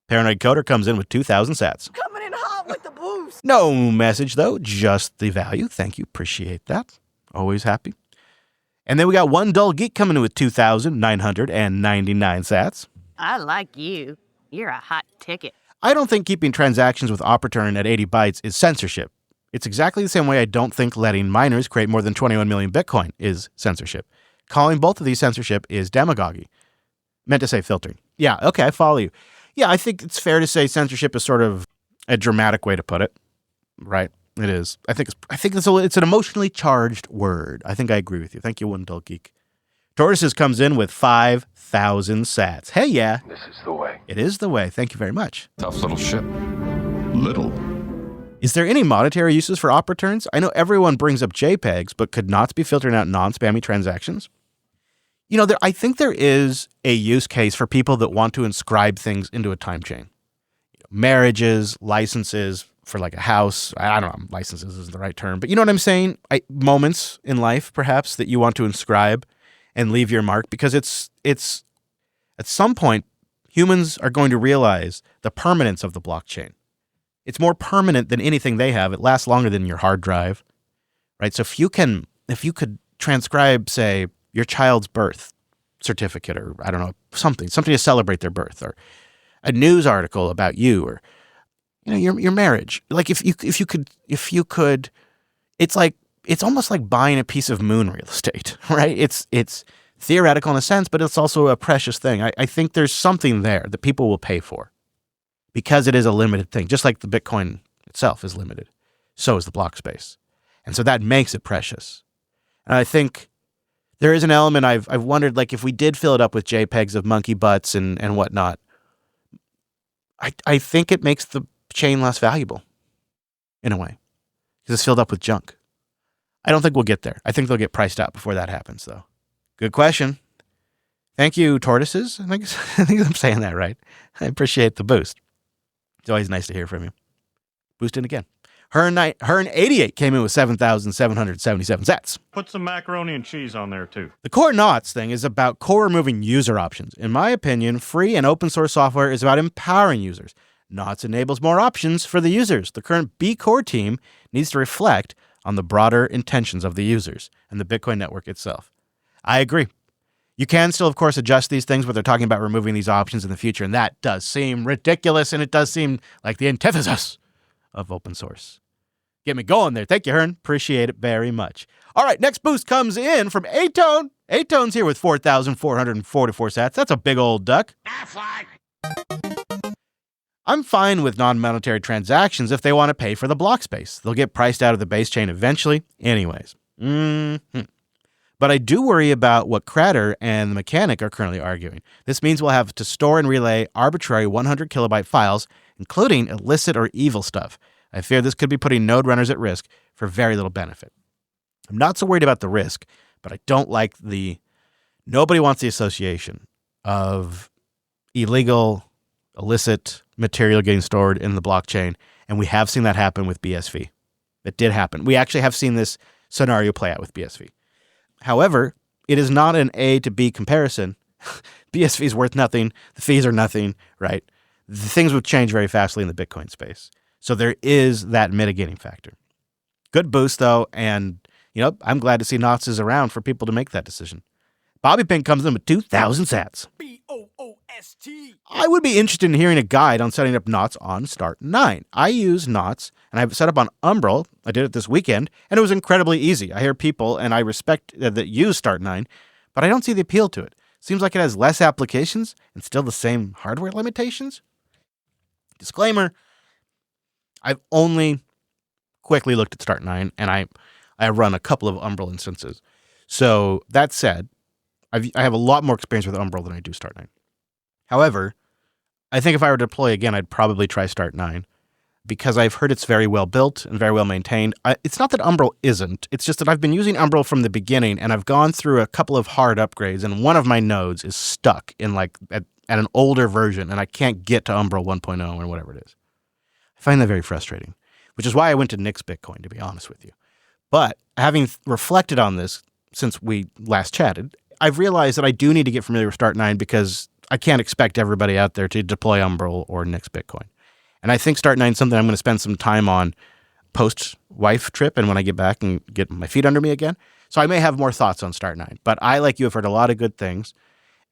Paranoid Coder comes in with 2,000 sats. Coming in hot with the boost. No message, though. Just the value. Thank you. Appreciate that. Always happy. And then we got One Dull Geek coming in with 2,999 sats. I like you. You're a hot ticket. I don't think keeping transactions with op return at 80 bytes is censorship. It's exactly the same way I don't think letting miners create more than 21 million Bitcoin is censorship. Calling both of these censorship is demagoguery. Meant to say filtering. Yeah, okay, I follow you. Yeah, I think it's fair to say censorship is sort of a dramatic way to put it. Right? It is. I think it's an emotionally charged word. I think I agree with you. Thank you, One Dull Geek. Tortoises comes in with 5,000 sats. Hey, yeah. This is the way. It is the way. Thank you very much. Tough little ship. Little. Is there any monetary uses for op returns? I know everyone brings up JPEGs, but could NOTs be filtering out non-spammy transactions? You know, I think there is a use case for people that want to inscribe things into a time chain. Marriages, licenses for like a house. I don't know, licenses isn't the right term, but you know what I'm saying? Moments in life, perhaps, that you want to inscribe and leave your mark, because it's at some point, humans are going to realize the permanence of the blockchain. It's more permanent than anything they have. It lasts longer than your hard drive, right? So if you could transcribe, say, your child's birth certificate, or I don't know, something to celebrate their birth, or a news article about you, or your marriage. Like if you could, it's almost like buying a piece of moon real estate, right? It's theoretical in a sense, but it's also a precious thing. I think there's something there that people will pay for because it is a limited thing, just like the Bitcoin itself is limited. So is the block space. And so that makes it precious. And I think there is an element I've wondered, like if we did fill it up with JPEGs of monkey butts and whatnot, I think it makes the chain less valuable in a way because it's filled up with junk. I don't think we'll get there. I think they'll get priced out before that happens, though. Good question. Thank you, Tortoises. I think I'm saying that right. I appreciate the boost. It's always nice to hear from you. Boost in again. Hearn88 came in with 7,777 sats. Put some macaroni and cheese on there, too. The core NOTs thing is about core removing user options. In my opinion, free and open source software is about empowering users. NOTs enables more options for the users. The current B core team needs to reflect on the broader intentions of the users and the Bitcoin network itself. I agree. You can still, of course, adjust these things, but they're talking about removing these options in the future, and that does seem ridiculous, and it does seem like the antithesis of open source. Get me going there. Thank you, Hearn. Appreciate it very much. All right, next boost comes in from A-Tone. A-Tone's here with 4,444 sats. That's a big old duck. I'm fine with non-monetary transactions if they want to pay for the block space. They'll get priced out of the base chain eventually anyways. But I do worry about what Crater and the Mechanic are currently arguing. This means we'll have to store and relay arbitrary 100 kilobyte files, including illicit or evil stuff. I fear this could be putting node runners at risk for very little benefit. I'm not so worried about the risk, but I don't like nobody wants the association of illegal, illicit material getting stored in the blockchain, and we have seen that happen with BSV. It did happen. We actually have seen this scenario play out with BSV. However, it is not an A to B comparison. BSV is worth nothing. The fees are nothing, right? The things would change very fastly in the Bitcoin space. So there is that mitigating factor. Good boost, though, and I'm glad to see NOTs is around for people to make that decision. Bobby Pink comes in with 2,000 sats. B-O-O-S-T. I would be interested in hearing a guide on setting up NOTs on Start 9. I use NOTs, and I've set up on Umbrel. I did it this weekend, and it was incredibly easy. I hear people, and I respect that use Start 9, but I don't see the appeal to it. Seems like it has less applications and still the same hardware limitations. Disclaimer, I've only quickly looked at Start 9, and I run a couple of Umbrel instances. So that said, I have a lot more experience with Umbrel than I do Start 9. However, I think if I were to deploy again, I'd probably try Start 9 because I've heard it's very well built and very well maintained. It's not that Umbrel isn't. It's just that I've been using Umbrel from the beginning, and I've gone through a couple of hard upgrades, and one of my nodes is stuck in at an older version, and I can't get to Umbrel 1.0 or whatever it is. I find that very frustrating, which is why I went to Nix Bitcoin, to be honest with you. But having reflected on this since we last chatted, I've realized that I do need to get familiar with Start9 because I can't expect everybody out there to deploy Umbrel or Nix Bitcoin. And I think Start9 is something I'm going to spend some time on post-wife trip and when I get back and get my feet under me again. So I may have more thoughts on Start9. But I, like you, have heard a lot of good things.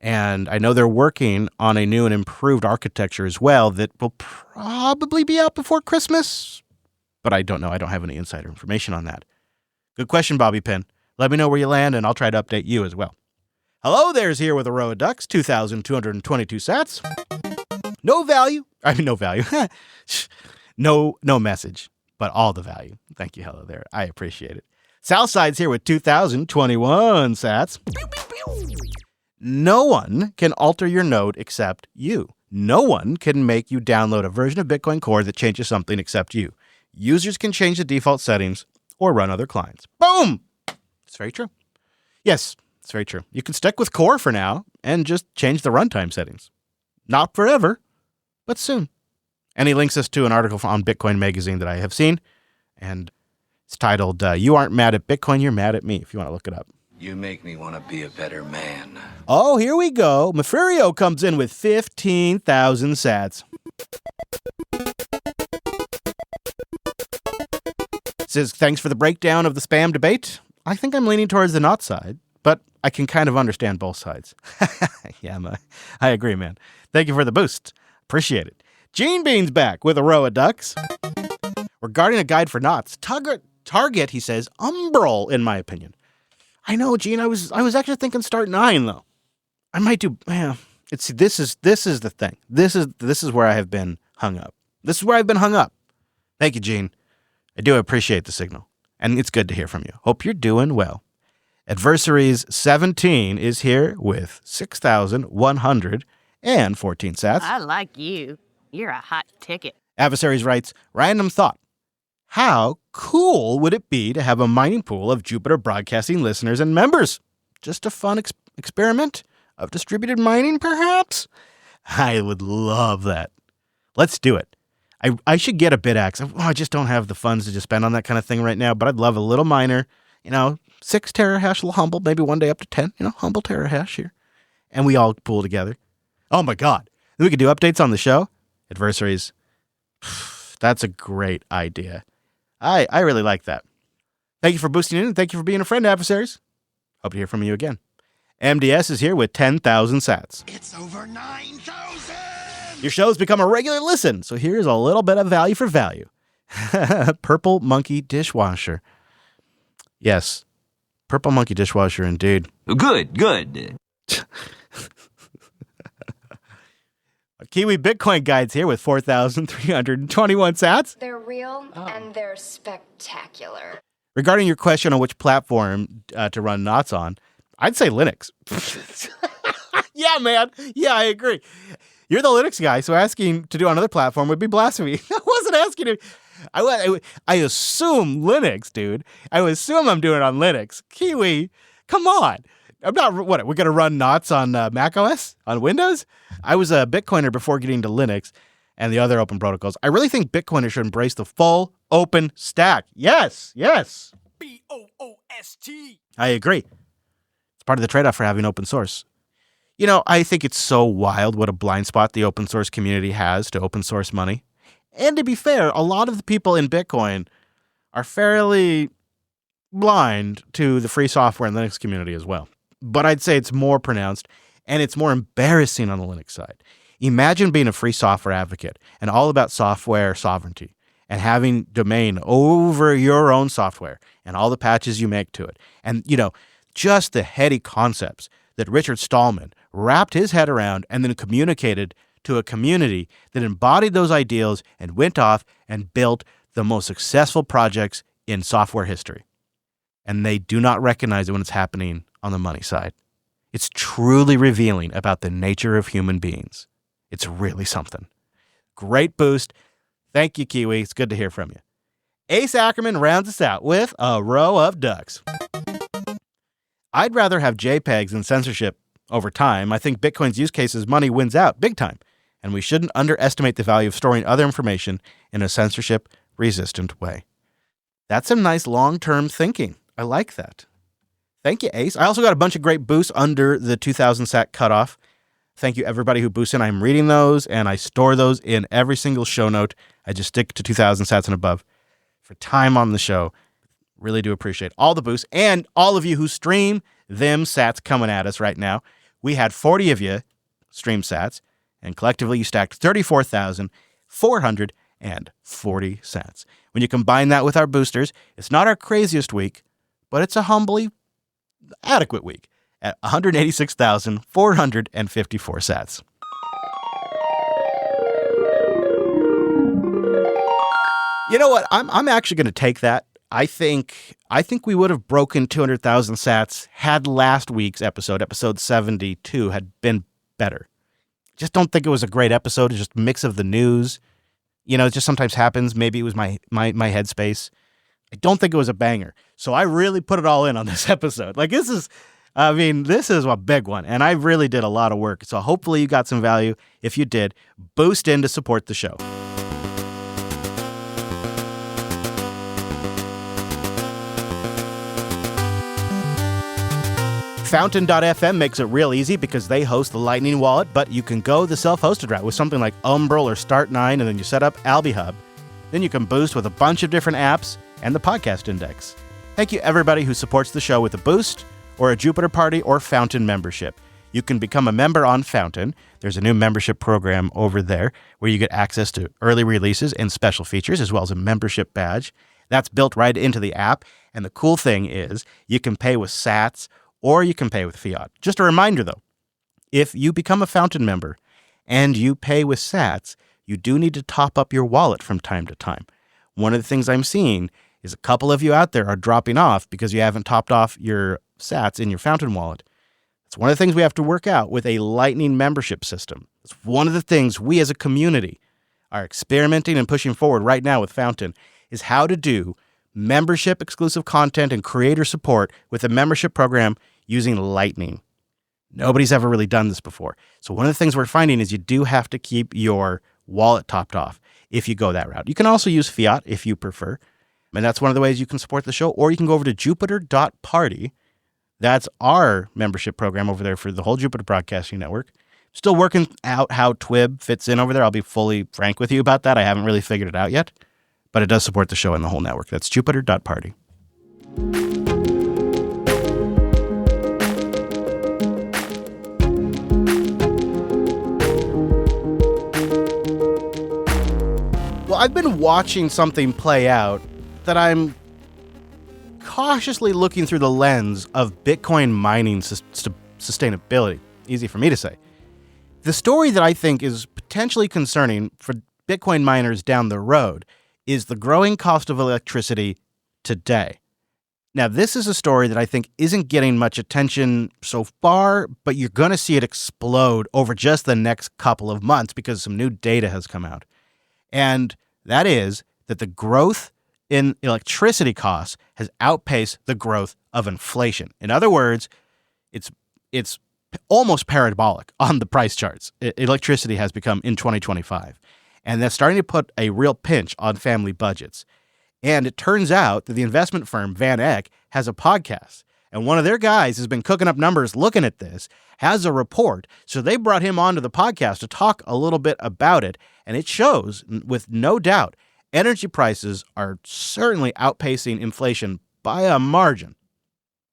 And I know they're working on a new and improved architecture as well that will probably be out before Christmas. But I don't know. I don't have any insider information on that. Good question, Bobby Pin. Let me know where you land, and I'll try to update you as well. Hello there's here with a row of ducks, 2,222 sats. No value. I mean, no value. No message, but all the value. Thank you, hello there. I appreciate it. Southside's here with 2,021 sats. No one can alter your node except you. No one can make you download a version of Bitcoin Core that changes something except you. Users can change the default settings or run other clients. Boom! It's very true. Yes, it's very true. You can stick with Core for now and just change the runtime settings. Not forever, but soon. And he links us to an article on Bitcoin Magazine that I have seen, and it's titled, You Aren't Mad at Bitcoin, You're Mad at Me, if you want to look it up. You make me want to be a better man. Oh, here we go. Mafurio comes in with 15,000 sats. Says, thanks for the breakdown of the spam debate. I think I'm leaning towards the not side, but I can kind of understand both sides. Yeah, I agree, man. Thank you for the boost. Appreciate it. Gene Bean's back with a row of ducks. Regarding a guide for knots, target, he says, Umbrel, in my opinion. I know, Gene. I was actually thinking Start9 though. I might do. Yeah. This is the thing. This is where I have been hung up. This is where I've been hung up. Thank you, Gene. I do appreciate the signal, and it's good to hear from you. Hope you're doing well. Adversaries 17 is here with 6,114 sats. I like you. You're a hot ticket. Adversaries writes, random thought. How cool would it be to have a mining pool of Jupiter Broadcasting listeners and members? Just a fun experiment of distributed mining, perhaps? I would love that. Let's do it. I should get a BitAxe. I just don't have the funds to just spend on that kind of thing right now, but I'd love a little miner, 6 terahash, a little humble, maybe one day up to 10, humble terahash here. And we all pool together. Oh my God. Then we could do updates on the show. Adversaries. That's a great idea. I really like that. Thank you for boosting in, and thank you for being a friend, adversaries. Hope to hear from you again. MDS is here with 10,000 sats. It's over 9,000! Your show's become a regular listen, so here's a little bit of value for value. Purple Monkey Dishwasher. Yes, Purple Monkey Dishwasher indeed. Good. Kiwi Bitcoin Guide's here with 4,321 sats. They're real and they're spectacular. Regarding your question on which platform to run knots on, I'd say Linux. Yeah, man. Yeah, I agree. You're the Linux guy, so asking to do on another platform would be blasphemy. I wasn't asking to. I assume Linux, dude. I assume I'm doing it on Linux. Kiwi, come on. I'm not, we're going to run knots on Mac OS, on Windows? I was a Bitcoiner before getting to Linux and the other open protocols. I really think Bitcoiners should embrace the full open stack. Yes. BOOST. I agree. It's part of the trade-off for having open source. I think it's so wild what a blind spot the open source community has to open source money. And to be fair, a lot of the people in Bitcoin are fairly blind to the free software and Linux community as well. But I'd say it's more pronounced, and it's more embarrassing on the Linux side. Imagine being a free software advocate and all about software sovereignty and having domain over your own software and all the patches you make to it. And, just the heady concepts that Richard Stallman wrapped his head around and then communicated to a community that embodied those ideals and went off and built the most successful projects in software history. And they do not recognize it when it's happening on the money side. It's truly revealing about the nature of human beings. It's really something. Great boost. Thank you, Kiwi. It's good to hear from you. Ace Ackerman rounds us out with a row of ducks. I'd rather have JPEGs than censorship over time. I think Bitcoin's use cases money wins out big time, and we shouldn't underestimate the value of storing other information in a censorship-resistant way. That's some nice long-term thinking. I like that. Thank you, Ace. I also got a bunch of great boosts under the 2,000 sat cutoff. Thank you, everybody who boosts in. I'm reading those, and I store those in every single show note. I just stick to 2,000 sats and above for time on the show. Really do appreciate all the boosts and all of you who stream them sats coming at us right now. We had 40 of you stream sats, and collectively you stacked 34,440 sats. When you combine that with our boosters, it's not our craziest week, but it's a humbly adequate week at 186,454 sats. You know what? I'm actually going to take that. I think we would have broken 200,000 sats had last week's episode 72, had been better. Just don't think it was a great episode. It's just a mix of the news. You know, it just sometimes happens. Maybe it was my headspace. I don't think it was a banger. So I really put it all in on this episode. Like, this is a big one. And I really did a lot of work. So hopefully you got some value. If you did, boost in to support the show. Fountain.fm makes it real easy because they host the Lightning Wallet, but you can go the self-hosted route with something like Umbrel or Start9, and then you set up AlbiHub. Then you can boost with a bunch of different apps and the podcast index. Thank you, everybody who supports the show with a boost or a Jupiter Party or Fountain membership. You can become a member on Fountain. There's a new membership program over there where you get access to early releases and special features, as well as a membership badge. That's built right into the app. And the cool thing is you can pay with sats or you can pay with fiat. Just a reminder, though, if you become a Fountain member and you pay with sats, you do need to top up your wallet from time to time. One of the things I'm seeing is a couple of you out there are dropping off because you haven't topped off your sats in your Fountain wallet. It's one of the things we have to work out with a Lightning membership system. It's one of the things we as a community are experimenting and pushing forward right now with Fountain is how to do membership exclusive content and creator support with a membership program using Lightning. Nobody's ever really done this before. So one of the things we're finding is you do have to keep your wallet topped off if you go that route. You can also use fiat if you prefer. And that's one of the ways you can support the show. Or you can go over to jupiter.party. That's our membership program over there for the whole Jupiter Broadcasting Network. Still working out how Twib fits in over there. I'll be fully frank with you about that. I haven't really figured it out yet. But it does support the show and the whole network. That's jupiter.party. Well, I've been watching something play out that I'm cautiously looking through the lens of Bitcoin mining sustainability. Easy for me to say. The story that I think is potentially concerning for Bitcoin miners down the road is the growing cost of electricity today. Now, this is a story that I think isn't getting much attention so far, but you're going to see it explode over just the next couple of months because some new data has come out. And that is that the growth in electricity costs has outpaced the growth of inflation. In other words, it's almost parabolic on the price charts. Electricity has become in 2025. And that's starting to put a real pinch on family budgets. And it turns out that the investment firm Van Eck has a podcast. And one of their guys has been cooking up numbers looking at this, has a report. So they brought him onto the podcast to talk a little bit about it. And it shows, with no doubt, energy prices are certainly outpacing inflation by a margin.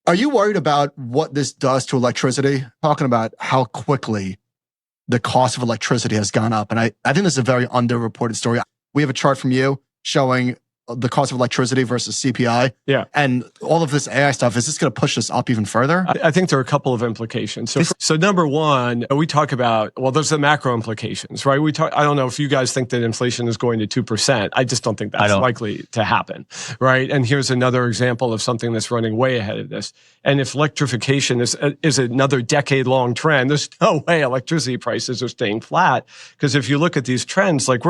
Are you worried about what this does to electricity? Talking about how quickly the cost of electricity has gone up. And I think this is a very underreported story. We have a chart from you showing the cost of electricity versus CPI. Yeah. And all of this AI stuff, is this going to push this up even further? I think there are a couple of implications. So number one, we talk about, well, there's the macro implications, right? I don't know if you guys think that inflation is going to 2%. I just don't think that's likely to happen, right? And here's another example of something that's running way ahead of this. And if electrification is another decade-long trend, there's no way electricity prices are staying flat. Because if you look at these trends, like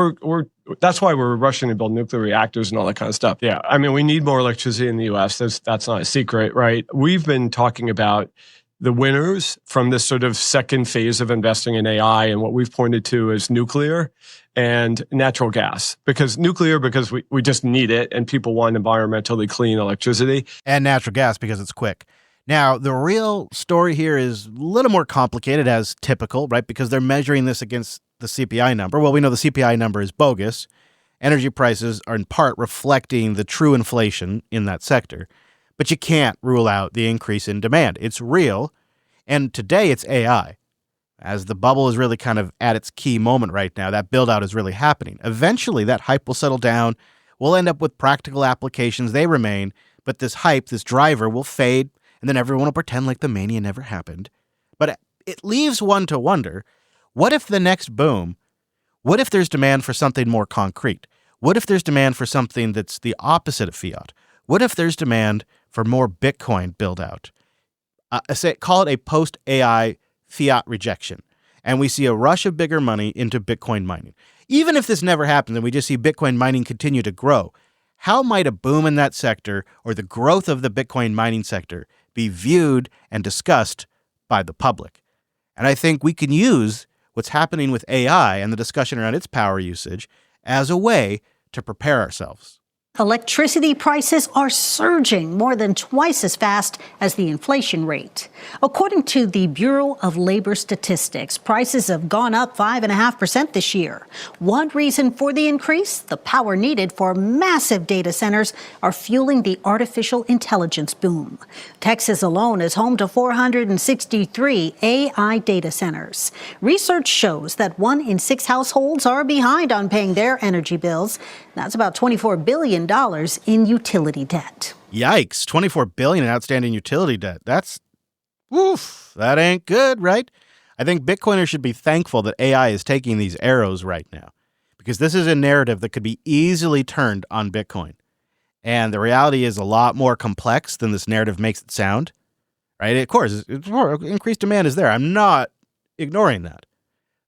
that's why we're rushing to build nuclear reactors and all that kind of stuff. Yeah. I mean, we need more electricity in the U.S. That's not a secret, right? We've been talking about the winners from this sort of second phase of investing in AI, and what we've pointed to is nuclear and natural gas. Because we just need it, and people want environmentally clean electricity. And natural gas because it's quick. Now, the real story here is a little more complicated, as typical, right? Because they're measuring this against the CPI number. Well, we know the CPI number is bogus. Energy prices are in part reflecting the true inflation in that sector. But you can't rule out the increase in demand. It's real. And today it's AI. As the bubble is really kind of at its key moment right now, that build out is really happening. Eventually, that hype will settle down. We'll end up with practical applications. They remain. But this hype, this driver, will fade, and then everyone will pretend like the mania never happened. But it leaves one to wonder, what if the next boom, what if there's demand for something more concrete? What if there's demand for something that's the opposite of fiat? What if there's demand for more Bitcoin build-out? Call it a post-AI fiat rejection, and we see a rush of bigger money into Bitcoin mining. Even if this never happens and we just see Bitcoin mining continue to grow, how might a boom in that sector or the growth of the Bitcoin mining sector be viewed and discussed by the public? And I think we can use what's happening with AI and the discussion around its power usage as a way to prepare ourselves. Electricity prices are surging more than twice as fast as the inflation rate. According to the Bureau of Labor Statistics, prices have gone up 5.5% this year. One reason for the increase, the power needed for massive data centers are fueling the artificial intelligence boom. Texas alone is home to 463 AI data centers. Research shows that 1 in 6 households are behind on paying their energy bills. That's about $24 billion in utility debt. Yikes, $24 billion in outstanding utility debt. That ain't good, right? I think Bitcoiners should be thankful that AI is taking these arrows right now, because this is a narrative that could be easily turned on Bitcoin. And the reality is a lot more complex than this narrative makes it sound, right? Of course, increased demand is there. I'm not ignoring that.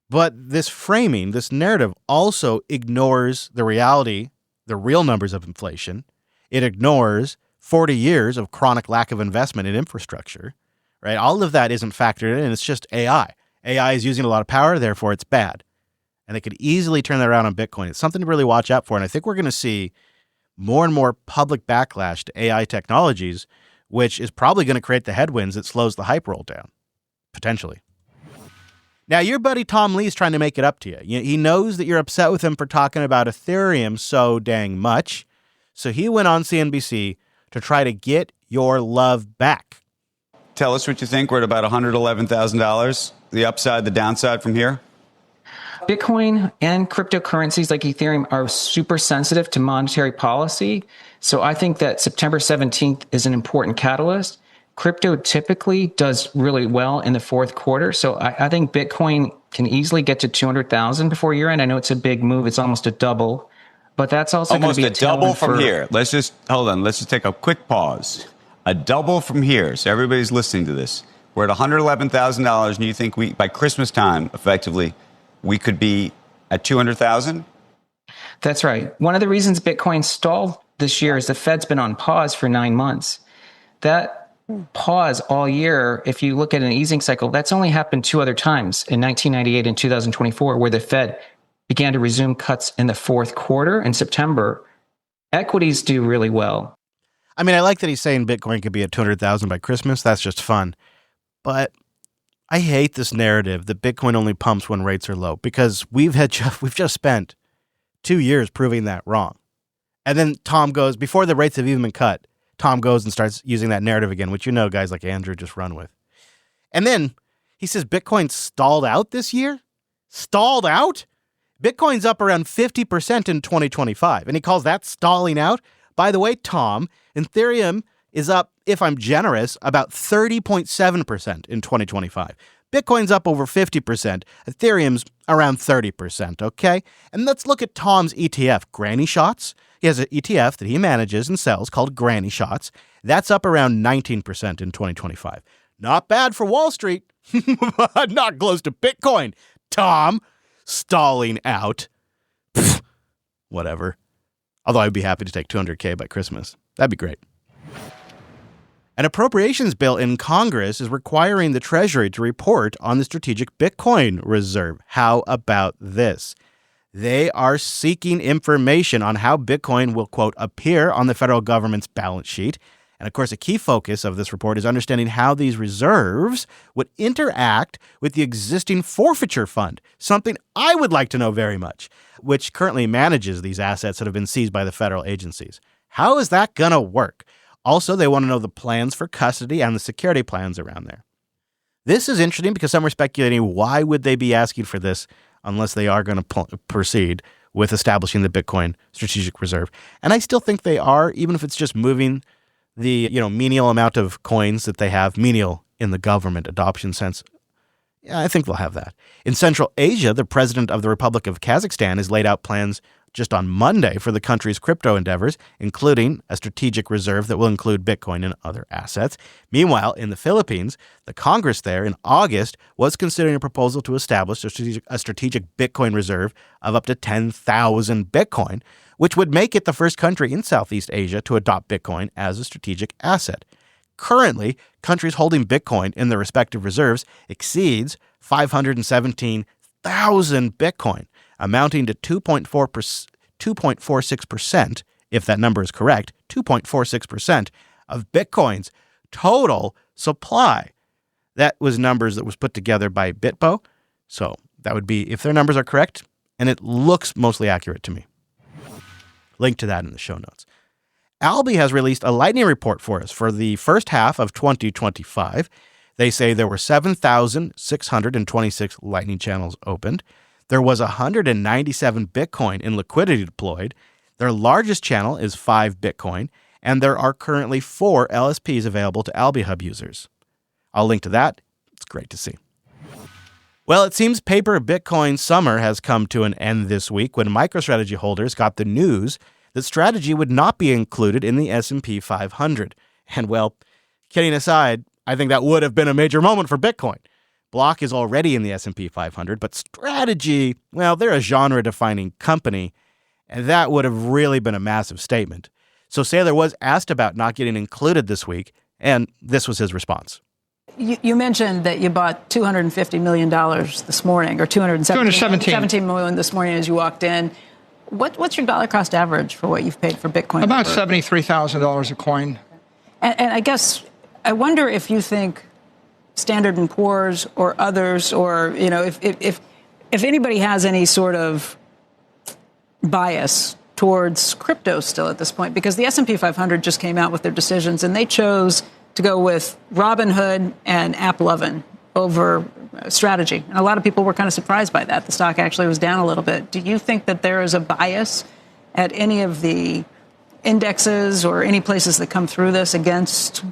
But this framing, this narrative also ignores the reality, the real numbers of inflation. It ignores 40 years of chronic lack of investment in infrastructure, right? All of that isn't factored in. It's just AI. AI is using a lot of power, therefore it's bad. And they could easily turn that around on Bitcoin. It's something to really watch out for. And I think we're going to see more and more public backlash to AI technologies, which is probably going to create the headwinds that slows the hype roll down, potentially. Now, your buddy Tom Lee's trying to make it up to you. He knows that you're upset with him for talking about Ethereum so dang much. So he went on CNBC to try to get your love back. Tell us what you think. We're at about $111,000. The upside, the downside from here? Bitcoin and cryptocurrencies like Ethereum are super sensitive to monetary policy. So I think that September 17th is an important catalyst. Crypto typically does really well in the fourth quarter. So I think Bitcoin can easily get to 200,000 before year end. I know it's a big move. It's almost a double, but that's also going to be almost a double from here. Let's just hold on. Let's just take a quick pause. A double from here. So everybody's listening to this. We're at $111,000, and you think by Christmas time, effectively, we could be at 200,000? That's right. One of the reasons Bitcoin stalled this year is the Fed's been on pause for 9 months. That pause all year, if you look at an easing cycle, that's only happened 2 other times, in 1998 and 2024, where the Fed began to resume cuts in the fourth quarter in September. Equities do really well. I mean, I like that he's saying Bitcoin could be at 200,000 by Christmas. That's just fun. But I hate this narrative that Bitcoin only pumps when rates are low, because we've just spent 2 years proving that wrong. And then Tom goes, before the rates have even been cut, Tom goes and starts using that narrative again, which guys like Andrew just run with. And then he says Bitcoin stalled out this year? Stalled out? Bitcoin's up around 50% in 2025, and he calls that stalling out? By the way, Tom, Ethereum is up, if I'm generous, about 30.7% in 2025. Bitcoin's up over 50%. Ethereum's around 30%, okay? And let's look at Tom's ETF, Granny Shots. He has an ETF that he manages and sells called Granny Shots. That's up around 19% in 2025. Not bad for Wall Street. Not close to Bitcoin. Tom, stalling out. Pfft, whatever. Although I'd be happy to take $200K by Christmas. That'd be great. An appropriations bill in Congress is requiring the Treasury to report on the strategic Bitcoin reserve. How about this? They are seeking information on how Bitcoin will, quote, appear on the federal government's balance sheet And of course, a key focus of this report is understanding how these reserves would interact with the existing forfeiture fund, something I would like to know very much, which currently manages these assets that have been seized by the federal agencies. How is that going to work? Also, they want to know the plans for custody and the security plans around there. This is interesting because some are speculating why would they be asking for this unless they are going to proceed with establishing the Bitcoin Strategic Reserve. And I still think they are, even if it's just moving the menial amount of coins that they have, menial in the government adoption sense. Yeah, I think they'll have that. In Central Asia, the president of the Republic of Kazakhstan has laid out plans just on Monday for the country's crypto endeavors, including a strategic reserve that will include Bitcoin and other assets. Meanwhile, in the Philippines, the Congress there in August was considering a proposal to establish a strategic Bitcoin reserve of up to 10,000 Bitcoin, which would make it the first country in Southeast Asia to adopt Bitcoin as a strategic asset. Currently, countries holding Bitcoin in their respective reserves exceeds 517,000 Bitcoin, amounting to 2.46%, if that number is correct, 2.46% of Bitcoin's total supply. That was numbers that was put together by BitBo. So that would be, if their numbers are correct, and it looks mostly accurate to me. Link to that in the show notes. Alby has released a lightning report for us for the first half of 2025. They say there were 7,626 lightning channels opened. There was 197 Bitcoin in liquidity deployed. Their largest channel is 5 Bitcoin, and there are currently 4 LSPs available to Alby Hub users. I'll link to that. It's great to see. Well, it seems paper Bitcoin summer has come to an end this week when MicroStrategy holders got the news that Strategy would not be included in the S&P 500. And well, kidding aside, I think that would have been a major moment for Bitcoin. Block is already in the S&P 500, but Strategy, well, they're a genre-defining company, and that would have really been a massive statement. So Saylor was asked about not getting included this week, and this was his response. You mentioned that you bought $250 million this morning, or $217 million this morning as you walked in. What's your dollar cost average for what you've paid for Bitcoin? About $73,000 a coin. And I guess I wonder if you think Standard & Poor's or others, or if anybody has any sort of bias towards crypto still at this point, because the S&P 500 just came out with their decisions and they chose to go with Robinhood and AppLovin over Strategy. And a lot of people were kind of surprised by that. The stock actually was down a little bit. Do you think that there is a bias at any of the indexes or any places that come through this against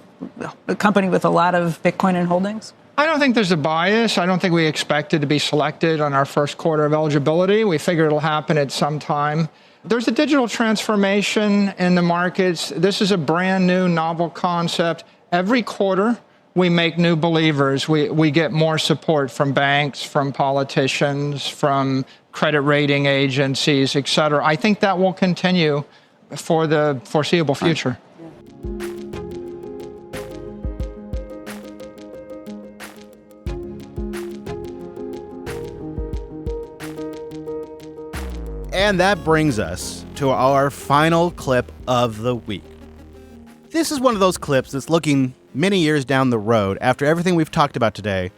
a company with a lot of Bitcoin in holdings? I don't think there's a bias. I don't think we expected to be selected on our first quarter of eligibility. We figure it'll happen at some time. There's a digital transformation in the markets. This is a brand new, novel concept. Every quarter, we make new believers. We get more support from banks, from politicians, from credit rating agencies, et cetera. I think that will continue for the foreseeable future. And that brings us to our final clip of the week. This is one of those clips that's looking many years down the road after everything we've talked about today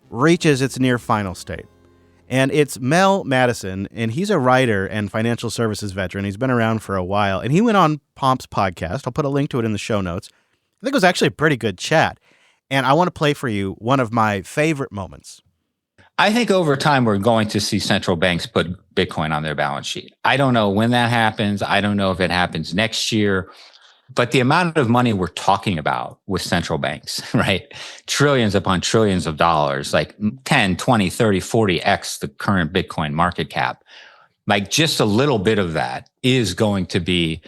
reaches its near final state. And it's Mel Madison, and he's a writer and financial services veteran. He's been around for a while, and he went on Pomp's podcast. I'll put a link to it in the show notes. I think it was actually a pretty good chat. And I want to play for you one of my favorite moments. I think over time, we're going to see central banks put Bitcoin on their balance sheet. I don't know when that happens. I don't know if it happens next year. But the amount of money we're talking about with central banks, right? Trillions upon trillions of dollars, like 10, 20, 30, 40x the current Bitcoin market cap. Like just a little bit of that is going to be,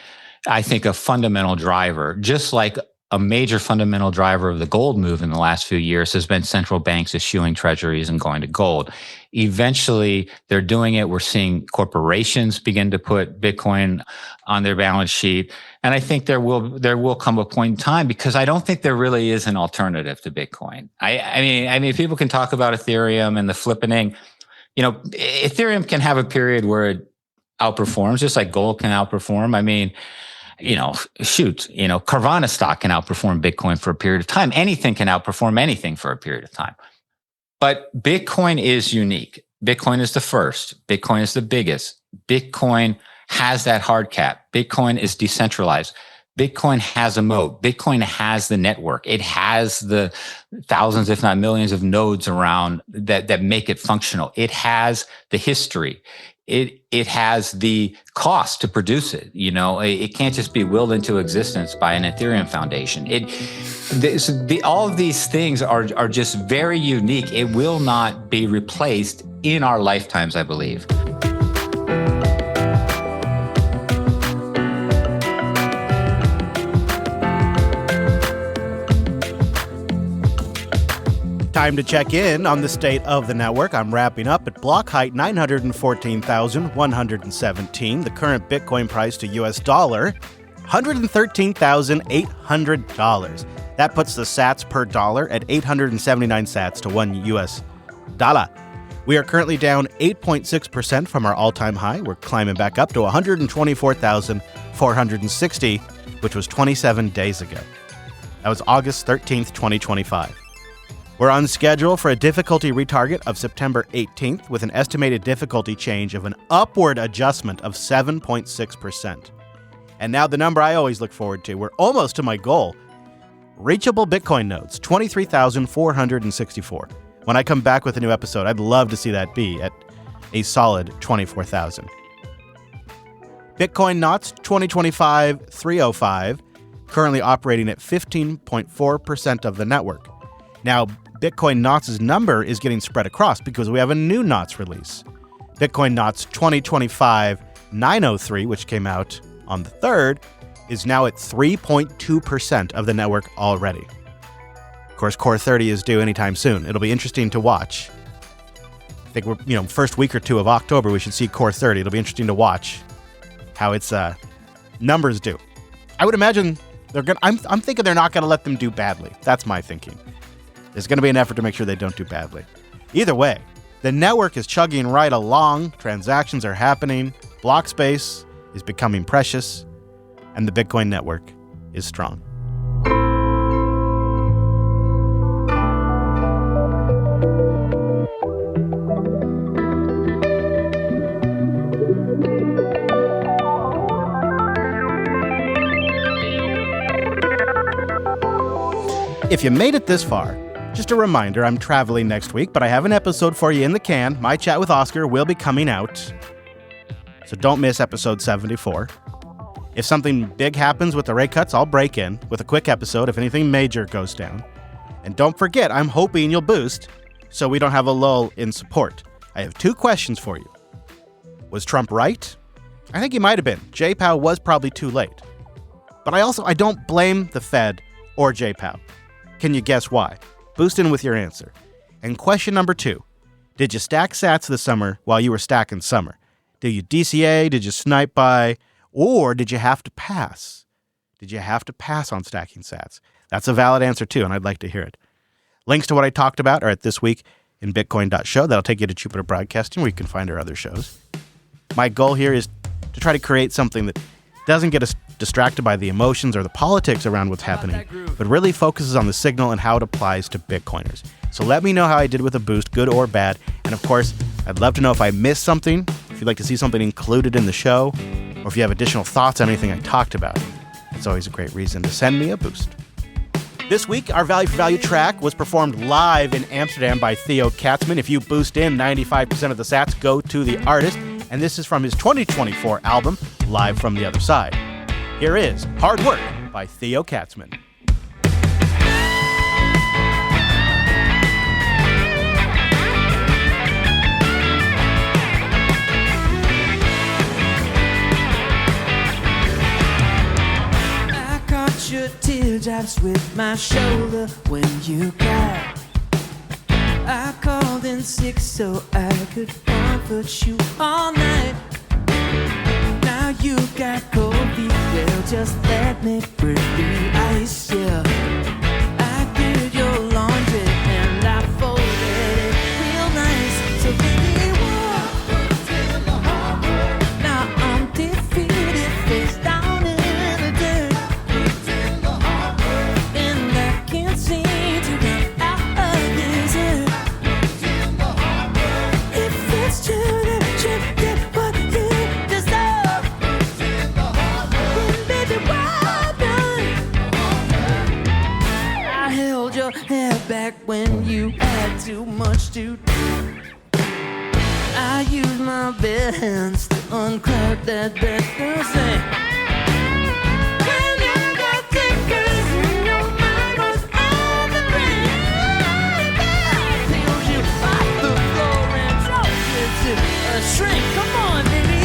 I think, a fundamental driver, just like a major fundamental driver of the gold move in the last few years has been central banks eschewing treasuries and going to gold. Eventually, they're doing it. We're seeing corporations begin to put Bitcoin on their balance sheet. And I think there will come a point in time, because I don't think there really is an alternative to Bitcoin. I mean, people can talk about Ethereum and the flippening. Ethereum can have a period where it outperforms, just like gold can outperform. I mean, Carvana stock can outperform Bitcoin for a period of time. Anything can outperform anything for a period of time. But Bitcoin is unique. Bitcoin is the first. Bitcoin is the biggest. Bitcoin has that hard cap. Bitcoin is decentralized. Bitcoin has a moat. Bitcoin has the network. It has the thousands, if not millions, of nodes around that make it functional. It has the history. It has the cost to produce it. It can't just be willed into existence by an Ethereum foundation. All of these things are just very unique. It will not be replaced in our lifetimes, I believe. Time to check in on the state of the network. I'm wrapping up at block height 914,117. The current Bitcoin price to US dollar, $113,800. That puts the sats per dollar at 879 sats to 1 US dollar. We are currently down 8.6% from our all-time high. We're climbing back up to 124,460, which was 27 days ago. That was August 13th, 2025. We're on schedule for a difficulty retarget of September 18th with an estimated difficulty change of an upward adjustment of 7.6%. And now the number I always look forward to. We're almost to my goal. Reachable Bitcoin nodes, 23,464. When I come back with a new episode, I'd love to see that be at a solid 24,000. Bitcoin knots, 2025 305, currently operating at 15.4% of the network. Now, Bitcoin knots' number is getting spread across because we have a new knots release. Bitcoin knots 2025 903, which came out on the 3rd, is now at 3.2% of the network already. Of course, Core 30 is due anytime soon. It'll be interesting to watch. I think we're, first week or two of October, we should see Core 30. It'll be interesting to watch how its numbers do. I would imagine I'm thinking they're not going to let them do badly. That's my thinking. There's going to be an effort to make sure they don't do badly. Either way, the network is chugging right along. Transactions are happening. Block space is becoming precious. And the Bitcoin network is strong. If you made it this far, just a reminder, I'm traveling next week, but I have an episode for you in the can. My chat with Oscar will be coming out, so don't miss episode 74. If something big happens with the rate cuts, I'll break in with a quick episode if anything major goes down. And don't forget, I'm hoping you'll boost so we don't have a lull in support. I have 2 questions for you. Was Trump right? I think he might have been. J-Pow was probably too late. But I don't blame the Fed or J-Pow. Can you guess why? Boost in with your answer. And question number 2. Did you stack sats this summer while you were stacking summer? Did you DCA? Did you snipe by? Or did you have to pass? Did you have to pass on stacking sats? That's a valid answer too, and I'd like to hear it. Links to what I talked about are at this week in Bitcoin.show. That'll take you to Jupiter Broadcasting, where you can find our other shows. My goal here is to try to create something that doesn't get us distracted by the emotions or the politics around what's happening, but really focuses on the signal and how it applies to Bitcoiners. So let me know how I did with a boost, good or bad. And of course, I'd love to know if I missed something, if you'd like to see something included in the show, or if you have additional thoughts on anything I talked about. It's always a great reason to send me a boost. This week, our Value for Value track was performed live in Amsterdam by Theo Katzman. If you boost in 95% of the sats, go to the artist. And this is from his 2024 album, Live from the Other Side. Here is Hard Work by Theo Katzman. I caught your teardrops with my shoulder when you cried. I called in sick so I could comfort you all night. Now you got cold feet, well just let me break the ice, yeah. I did your laundry and I folded it real nice. So baby, walk, now I'm defeated, face down in the when you had too much to do. I use my bare hands to unclog that Thursday. When you got tickers and your mind was on the ground, peels you off the floor and drops you to a shrink. Come on, baby.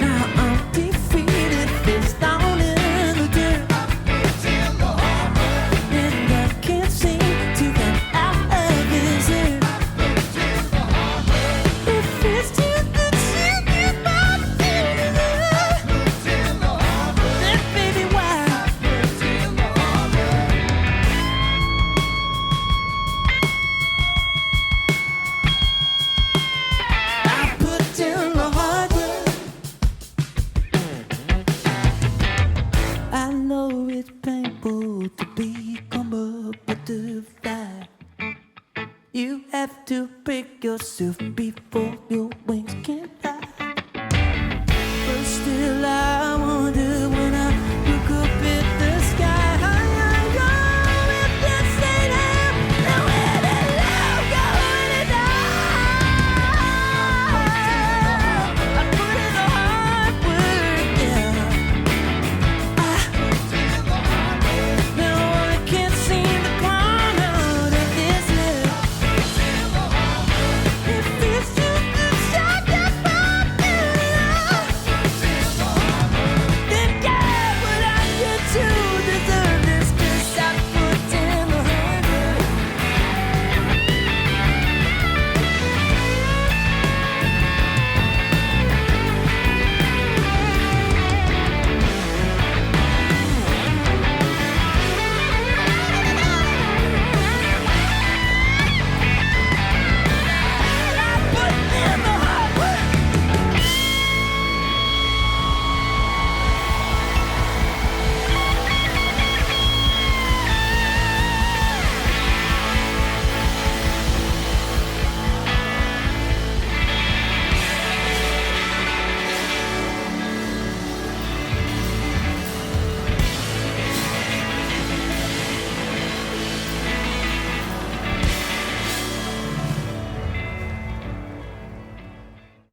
Now I'm defeated, face down in the dirt. And I can't seem to get out of his ear. If it's too good to get by, then baby, why? I put in the hard work. I know it's painful to become a butterfly. You have to break yourself before you